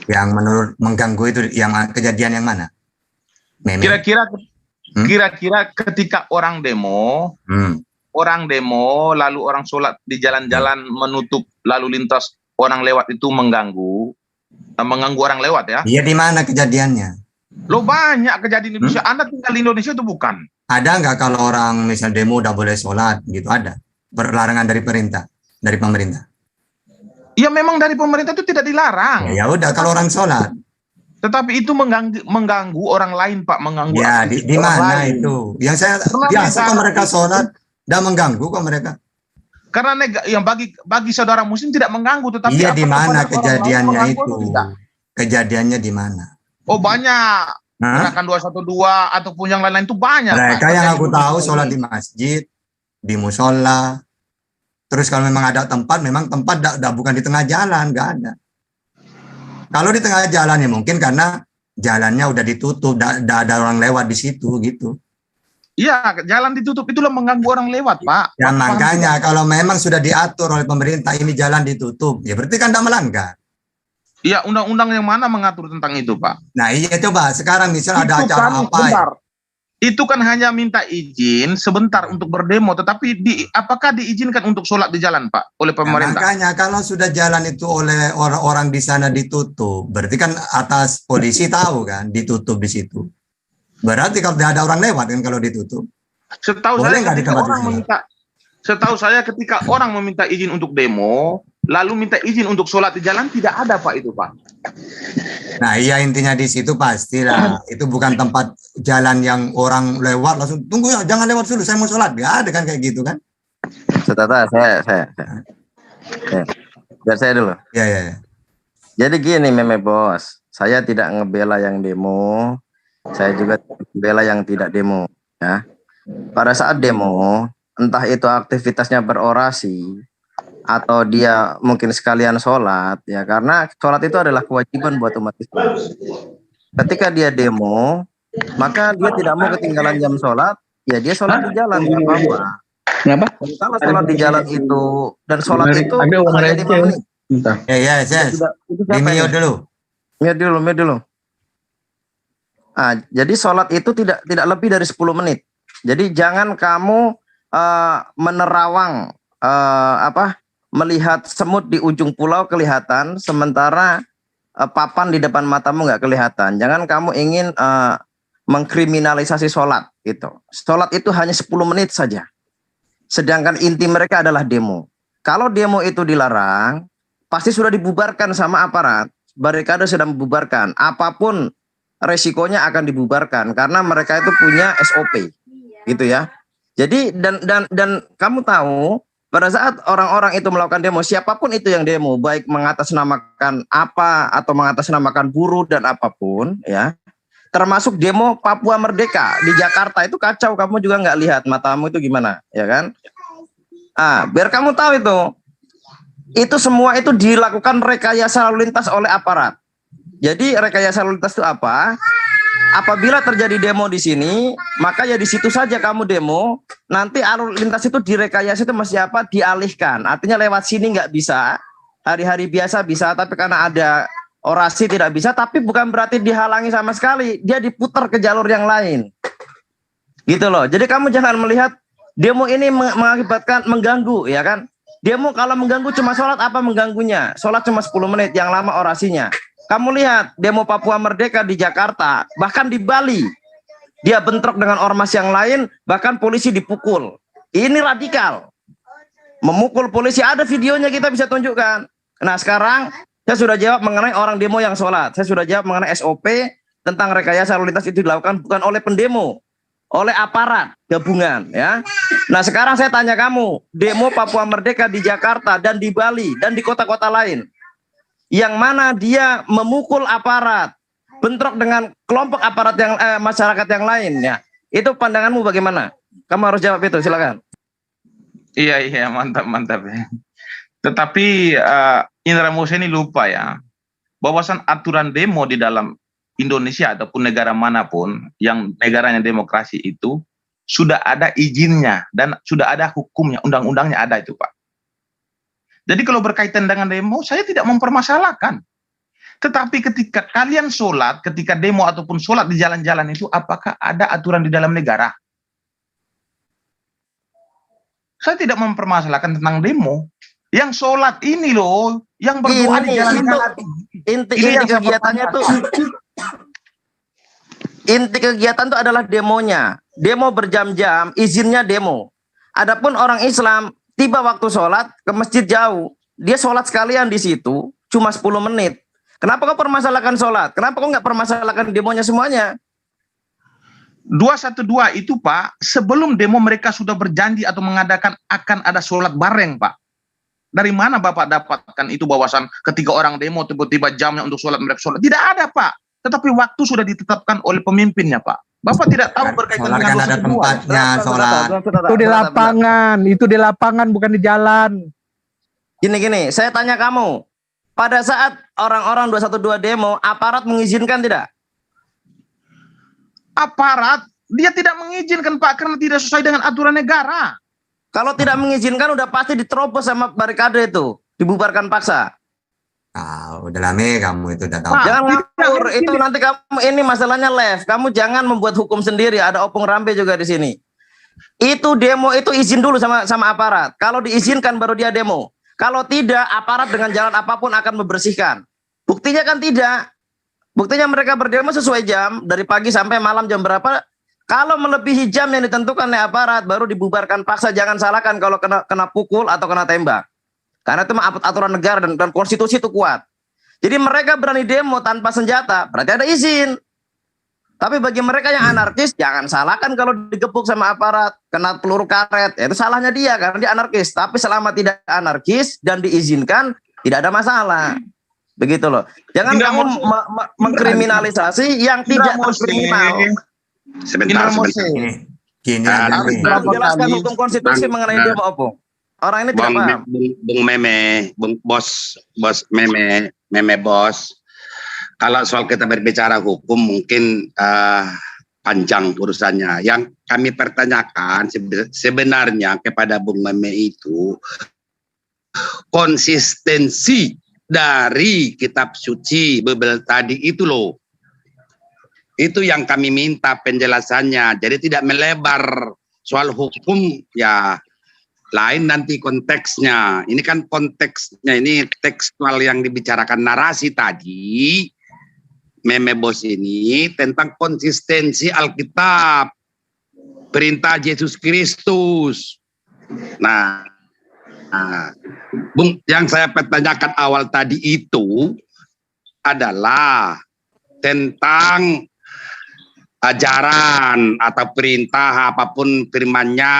Yang menurut mengganggu itu yang kejadian yang mana? Meme? Kira-kira ketika orang demo, lalu orang sholat di jalan-jalan menutup lalu lintas, orang lewat itu mengganggu orang lewat ya? Iya, di mana kejadiannya? Lo banyak kejadian di Indonesia. Anda tinggal di Indonesia itu bukan? Ada nggak kalau orang misal demo udah boleh sholat gitu? Ada perlarangan dari pemerintah? Ya memang dari pemerintah itu tidak dilarang. Ya udah kalau orang sholat. Tetapi itu mengganggu orang lain, Pak, mengganggu. Ya di mana lain. Itu? Yang saya biasa kok mereka sholat dan mengganggu kok mereka. Karena yang bagi saudara Muslim tidak mengganggu, tetapi iya, di mana kejadiannya itu? Kejadiannya di mana? Oh banyak. Gerakan 212 ataupun yang lain-lain itu banyak. Mereka Pak, yang aku tahu sholat di masjid, di musola. Terus kalau memang ada tempat, memang tempat bukan di tengah jalan, nggak ada. Kalau di tengah jalan ya mungkin karena jalannya udah ditutup, ada orang lewat di situ gitu. Iya, jalan ditutup itulah mengganggu orang lewat, Pak. Ya Pak, paham makanya tidak? kalau memang sudah diatur oleh pemerintah ini jalan ditutup, ya berarti kan tidak melanggar. Iya, undang-undang yang mana mengatur tentang itu, Pak? Nah iya coba sekarang misal ada Itu acara kan apa ya? sebentar. Itu kan hanya minta izin sebentar untuk berdemo, tetapi apakah diizinkan untuk sholat di jalan, Pak, oleh Nah, pemerintah? makanya kalau sudah jalan itu oleh orang-orang di sana ditutup, berarti kan atas polisi tahu kan ditutup di situ. Berarti kalau tidak ada orang lewat kan kalau ditutup. Setahu Boleh saya nggak di ketika tempat orang itu? meminta, setahu saya ketika orang meminta izin untuk demo, lalu minta izin untuk sholat di jalan, tidak ada, Pak, itu, Pak. Nah iya intinya di situ pastilah itu bukan tempat jalan yang orang lewat langsung tunggu ya jangan lewat dulu saya mau sholat, nggak ada kan kayak gitu kan? Setata saya. Biar saya dulu. Ya ya. Ya. Jadi gini Meme Bos, saya tidak ngebela yang demo, saya juga tidak ngebela yang tidak demo. Ya. Pada saat demo, entah itu aktivitasnya berorasi atau dia mungkin sekalian sholat, ya karena sholat itu adalah kewajiban buat umat Islam. Ketika dia demo, maka dia tidak mau ketinggalan jam sholat, ya dia sholat di jalan, nggak apa-apa. Kenapa? Dan kalau sholat di jalan itu dan sholat itu Ada uang hanya 5 receh. menit. Ya ya yes. Itu Di siapa mute ini? dulu. Mute dulu. Jadi sholat itu tidak lebih dari 10 menit. Jadi jangan kamu menerawang melihat semut di ujung pulau kelihatan, sementara papan di depan matamu nggak kelihatan. Jangan kamu ingin mengkriminalisasi sholat gitu. Sholat itu hanya 10 menit saja. Sedangkan inti mereka adalah demo. Kalau demo itu dilarang, pasti sudah dibubarkan sama aparat. Barikade sudah membubarkan. Apapun resikonya akan dibubarkan karena mereka itu punya SOP, gitu ya. Jadi dan kamu tahu pada saat orang-orang itu melakukan demo, siapapun itu yang demo, baik mengatasnamakan apa atau mengatasnamakan buruh dan apapun, ya. Termasuk demo Papua Merdeka di Jakarta itu kacau, kamu juga nggak lihat matamu itu gimana, ya kan? Biar kamu tahu itu semua itu dilakukan rekayasa lalu lintas oleh aparat. Jadi rekayasa lalu lintas itu apa? Apabila terjadi demo di sini, maka ya di situ saja kamu demo. Nanti lalu lintas itu direkayasa itu masih apa? Dialihkan. Artinya lewat sini nggak bisa. Hari-hari biasa bisa, tapi karena ada orasi tidak bisa. Tapi bukan berarti dihalangi sama sekali. Dia diputar ke jalur yang lain. Gitu loh. Jadi kamu jangan melihat demo ini mengakibatkan mengganggu, ya kan? Demo kalau mengganggu cuma sholat, apa mengganggunya? Sholat cuma 10 menit, yang lama orasinya. Kamu lihat demo Papua Merdeka di Jakarta, bahkan di Bali. Dia bentrok dengan ormas yang lain, bahkan polisi dipukul. Ini radikal. Memukul polisi, ada videonya kita bisa tunjukkan. Nah sekarang saya sudah jawab mengenai orang demo yang sholat. Saya sudah jawab mengenai SOP tentang rekayasa lalu lintas itu dilakukan bukan oleh pendemo, oleh aparat gabungan, ya. Nah sekarang saya tanya kamu, demo Papua Merdeka di Jakarta dan di Bali dan di kota-kota lain, yang mana dia memukul aparat, bentrok dengan kelompok aparat yang masyarakat yang lainnya, itu pandanganmu bagaimana? Kamu harus jawab itu, silakan. Iya, mantap ya. Tetapi Indra Musa ini lupa ya, bahwasan aturan demo di dalam Indonesia ataupun negara manapun yang negaranya demokrasi itu sudah ada izinnya dan sudah ada hukumnya, undang-undangnya ada itu, Pak. Jadi kalau berkaitan dengan demo, saya tidak mempermasalahkan. Tetapi ketika kalian sholat, ketika demo ataupun sholat di jalan-jalan itu, apakah ada aturan di dalam negara? Saya tidak mempermasalahkan tentang demo. Yang sholat ini loh, yang berdoa di jalan-jalan. Inti kegiatannya tuh, inti kegiatan itu adalah demonya. Demo berjam-jam, izinnya demo. Adapun orang Islam tiba waktu sholat ke masjid jauh, dia sholat sekalian di situ cuma 10 menit. Kenapa kau permasalahkan sholat? Kenapa kau nggak permasalahkan demonya semuanya? 212 itu Pak, sebelum demo mereka sudah berjanji atau mengadakan akan ada sholat bareng Pak. Dari mana Bapak dapatkan itu bahwasan ketika orang demo tiba-tiba jamnya untuk sholat mereka sholat? Tidak ada Pak. Tetapi waktu sudah ditetapkan oleh pemimpinnya Pak. Bapak tidak tahu berkaitan Sholat dengan kan ada 212. tempatnya sholat. Itu di lapangan bukan di jalan. Gini, saya tanya kamu, pada saat orang-orang 212 demo, aparat mengizinkan tidak? Aparat dia tidak mengizinkan Pak karena tidak sesuai dengan aturan negara. Kalau tidak mengizinkan udah pasti diterobos sama barikade itu, dibubarkan paksa. Ah, udah lama kamu itu udah tahu. Pak, Jangan ngawur, tidak, itu nanti kamu ini masalahnya live. Kamu jangan membuat hukum sendiri. Ada Opung Rambe juga di sini. Itu demo itu izin dulu sama aparat. Kalau diizinkan baru dia demo. Kalau tidak, aparat dengan jalan apapun akan membersihkan. Buktinya kan tidak. Buktinya mereka berdemo sesuai jam dari pagi sampai malam jam berapa. Kalau melebihi jam yang ditentukan oleh aparat baru dibubarkan paksa. Jangan salahkan kalau kena pukul atau kena tembak. Karena itu aturan negara dan konstitusi itu kuat. Jadi mereka berani demo tanpa senjata, berarti ada izin. Tapi bagi mereka yang anarkis, jangan salahkan kalau digebuk sama aparat, kena peluru karet. Ya, itu salahnya dia karena dia anarkis. Tapi selama tidak anarkis dan diizinkan, tidak ada masalah. Begitu loh. Jangan Indra kamu Mose. mengkriminalisasi yang tidak kriminal. Sebentar. Gini Ah, aja nih. Menjelaskan hukum konstitusi mengenai demo opung. Orang ini tidak paham. Bung Meme, bos Meme bos. Kalau soal kita berbicara hukum mungkin panjang urusannya. Yang kami pertanyakan sebenarnya kepada Bung Meme itu konsistensi dari kitab suci Bible tadi itu loh. Itu yang kami minta penjelasannya. Jadi tidak melebar soal hukum ya lain nanti konteksnya. Ini kan konteksnya ini tekstual yang dibicarakan narasi tadi. Meme bos ini tentang konsistensi Alkitab. Perintah Yesus Kristus. Nah, Bung, yang saya pertanyakan awal tadi itu adalah tentang ajaran atau perintah apapun firmannya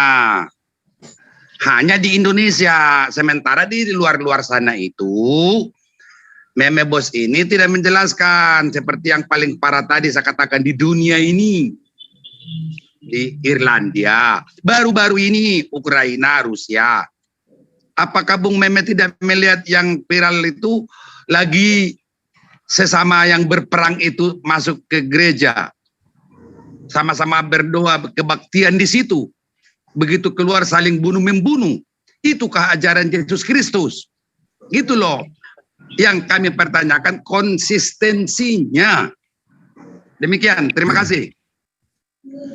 hanya di Indonesia, sementara di luar sana itu Meme bos ini tidak menjelaskan seperti yang paling parah tadi saya katakan di dunia ini, di Irlandia, baru-baru ini Ukraina, Rusia. Apakah Bung Meme tidak melihat yang viral itu lagi sesama yang berperang itu masuk ke gereja? Sama-sama berdoa kebaktian di situ. Begitu keluar saling bunuh-membunuh. Itukah ajaran Yesus Kristus? Gitu loh. Yang kami pertanyakan konsistensinya. Demikian, terima kasih.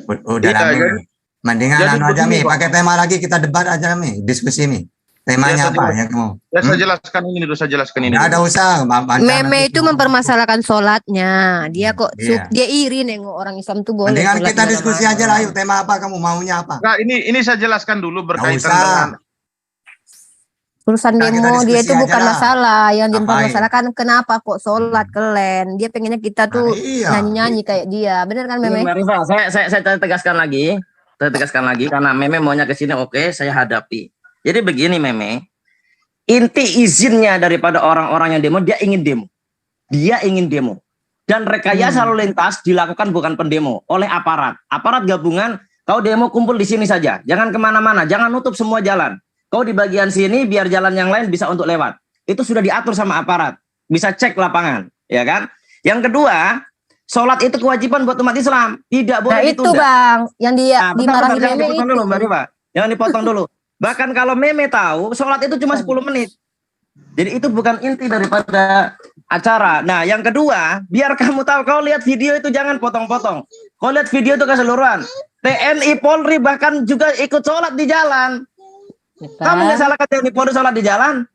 Udah lama. Mendingan aja nih, pakai tema lagi kita debat aja nih, diskusi nih. Temanya apa yang mau? Ya, saya jelaskan ini dulu, saya jelaskan ini. Nggak ada usah. Meme itu mempermasalahkan sholatnya. Dia kok Iya. dia iri nengok orang Islam tuh boleh. Mendingan sholat kita di diskusi mana-mana. aja lah, yuk. Tema apa kamu maunya apa? Nah, ini saya jelaskan dulu berkaitan usah. dengan Urusan Nah, kita demo dia diskusi itu aja bukan lah. masalah. Yang dia Ngapain? masalahkan kenapa kok sholat kelen. Dia pengennya kita tuh iya. nyanyi-nyanyi kayak dia. Bener kan Meme? Mbak Rifa, saya tegaskan lagi. Saya tegaskan lagi karena Meme maunya ke sini, oke, saya hadapi. Jadi begini Meme, inti izinnya daripada orang-orang yang demo, dia ingin demo. Dia ingin demo. Dan rekayasa lalu lintas dilakukan bukan pendemo, oleh aparat. Aparat gabungan, kau demo kumpul di sini saja. Jangan kemana-mana, jangan nutup semua jalan. Kau di bagian sini biar jalan yang lain bisa untuk lewat. Itu sudah diatur sama aparat. Bisa cek lapangan, ya kan? Yang kedua, sholat itu kewajiban buat umat Islam. Tidak boleh Nah itu ditunda. Bang, yang dia dimarahin Jangan Meme dipotong itu. dulu Mbak Rifa. Jangan dipotong dulu. Bahkan kalau Meme tahu, sholat itu cuma 10 menit. Jadi itu bukan inti daripada acara. Nah yang kedua, biar kamu tahu, kau lihat video itu jangan potong-potong. Kau lihat video itu keseluruhan. TNI Polri bahkan juga ikut sholat di jalan. Kamu nggak salahkan TNI Polri sholat di jalan?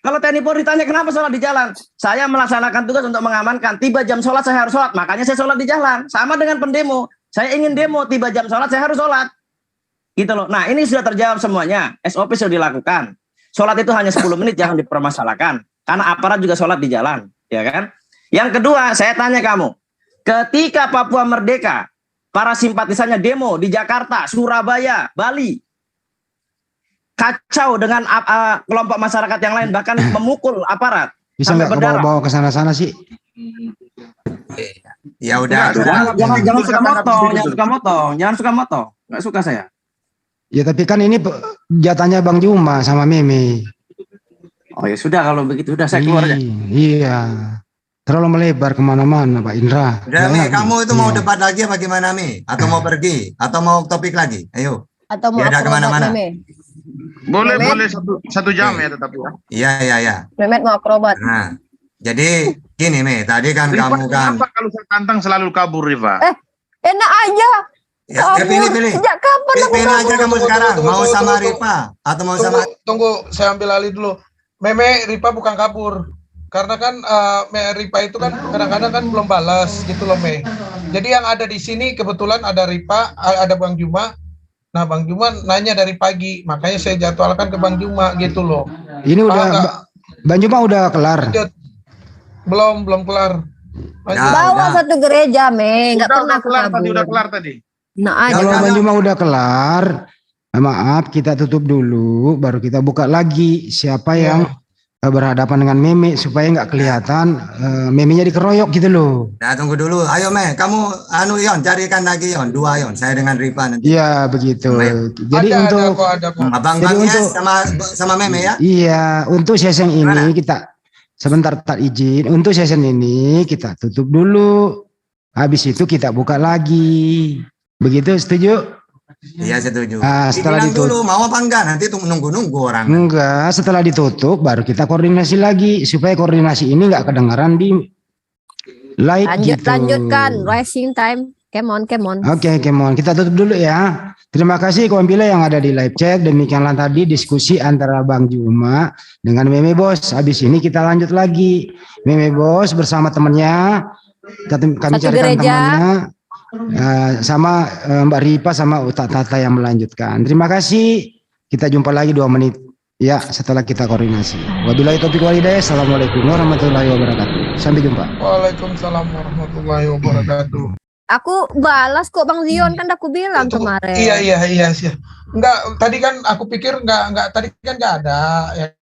Kalau TNI Polri ditanya kenapa sholat di jalan? Saya melaksanakan tugas untuk mengamankan. Tiba jam sholat saya harus sholat. Makanya saya sholat di jalan. Sama dengan pendemo. Saya ingin demo. Tiba jam sholat saya harus sholat. Gitu loh. Nah ini sudah terjawab semuanya. SOP sudah dilakukan. Sholat itu hanya 10 menit. Jangan dipermasalahkan. Karena aparat juga sholat di jalan. Ya kan? Yang kedua saya tanya kamu. Ketika Papua Merdeka. Para simpatisannya demo di Jakarta, Surabaya, Bali. Kacau dengan kelompok masyarakat yang lain, bahkan memukul aparat. Bisa nggak bawa ke sana-sana sih? Ya udah. Jangan suka motong. Nggak suka saya. Ya tapi kan ini jatahnya Bang Juma sama Meme. Oh ya sudah kalau begitu, udah saya keluar aja. Iya. terlalu melebar kemana-mana Pak Indra. Udah, Mi, Nggak enak, kamu Mi. itu mau Iya. debat lagi apa gimana, Mi? Atau mau pergi? Atau mau topik lagi? Ayo. Atau mau Biar ada akrobat kemana-mana. Meme? Boleh, Mehmet? boleh satu jam ya tetapi ya. Iya, iya, iya. Mehmet mau akrobat. Nah, jadi gini, Mi. Tadi kan Rifa, kamu kan... kenapa kalau saya tantang selalu kabur, Rifa? Enak aja. Ya, pilih. Sejak kapan aku Pilih aja kamu sekarang. tunggu, Mau tunggu, sama tunggu. Rifa? Atau mau sama... Tunggu, saya ambil alih dulu. Meme, Ripa bukan kabur. Karena kan Ripa itu kan kadang-kadang kan belum balas gitu loh, Me. Jadi yang ada di sini kebetulan ada Ripa, ada Bang Juma. Nah, Bang Juma nanya dari pagi, makanya saya jadwalkan ke Bang Juma gitu loh. Ini udah nggak? Bang Juma udah kelar. Lanjut. Belum kelar. Lanjut. Ya, Bawa udah. satu gereja, Me. Nggak pernah Udah aku kelar tadi, kabur. udah kelar tadi. Nah Ya, aja. Kalau udah. Bang Juma udah kelar, maaf kita tutup dulu, baru kita buka lagi siapa Iya. yang berhadapan dengan Meme supaya nggak kelihatan Memenya dikeroyok gitu loh. Nah, tunggu dulu. Ayo, Me. Kamu, Yon, carikan lagi, Yon. 2, Yon. Saya dengan Rifa nanti. Iya begitu. Baik. Jadi ada untuk kok. Abang-abangnya untuk- sama Meme ya. iya untuk session ini Gimana? kita sebentar tak izin. Untuk session ini kita tutup dulu. Habis itu kita buka lagi. Begitu setuju? Iya, setuju. Setelah Bilang ditutup. dulu, mau apa enggak? Nanti nunggu-nunggu orang. Enggak, setelah ditutup baru kita koordinasi lagi supaya koordinasi ini enggak kedengaran di live gitu. Lanjutkan. Rising time. Come on. Oke, come on. Kita tutup dulu ya. Terima kasih kawan pila yang ada di live chat. Demikianlah tadi diskusi antara Bang Juma dengan Meme Bos. Habis ini kita lanjut lagi. Meme Bos bersama temannya. Kami Satu carikan gereja. temannya. Sama Mbak Ripa sama Uta Tata yang melanjutkan. Terima kasih. Kita jumpa lagi 2 menit. Ya, setelah kita koordinasi. Wabillahi taufiq wal hidayah. Assalamualaikum warahmatullahi wabarakatuh. Sampai jumpa. Waalaikumsalam warahmatullahi wabarakatuh. Aku balas kok Bang Zion, kan aku bilang kemarin. Iya. Enggak, tadi kan aku pikir enggak tadi kan enggak ada ya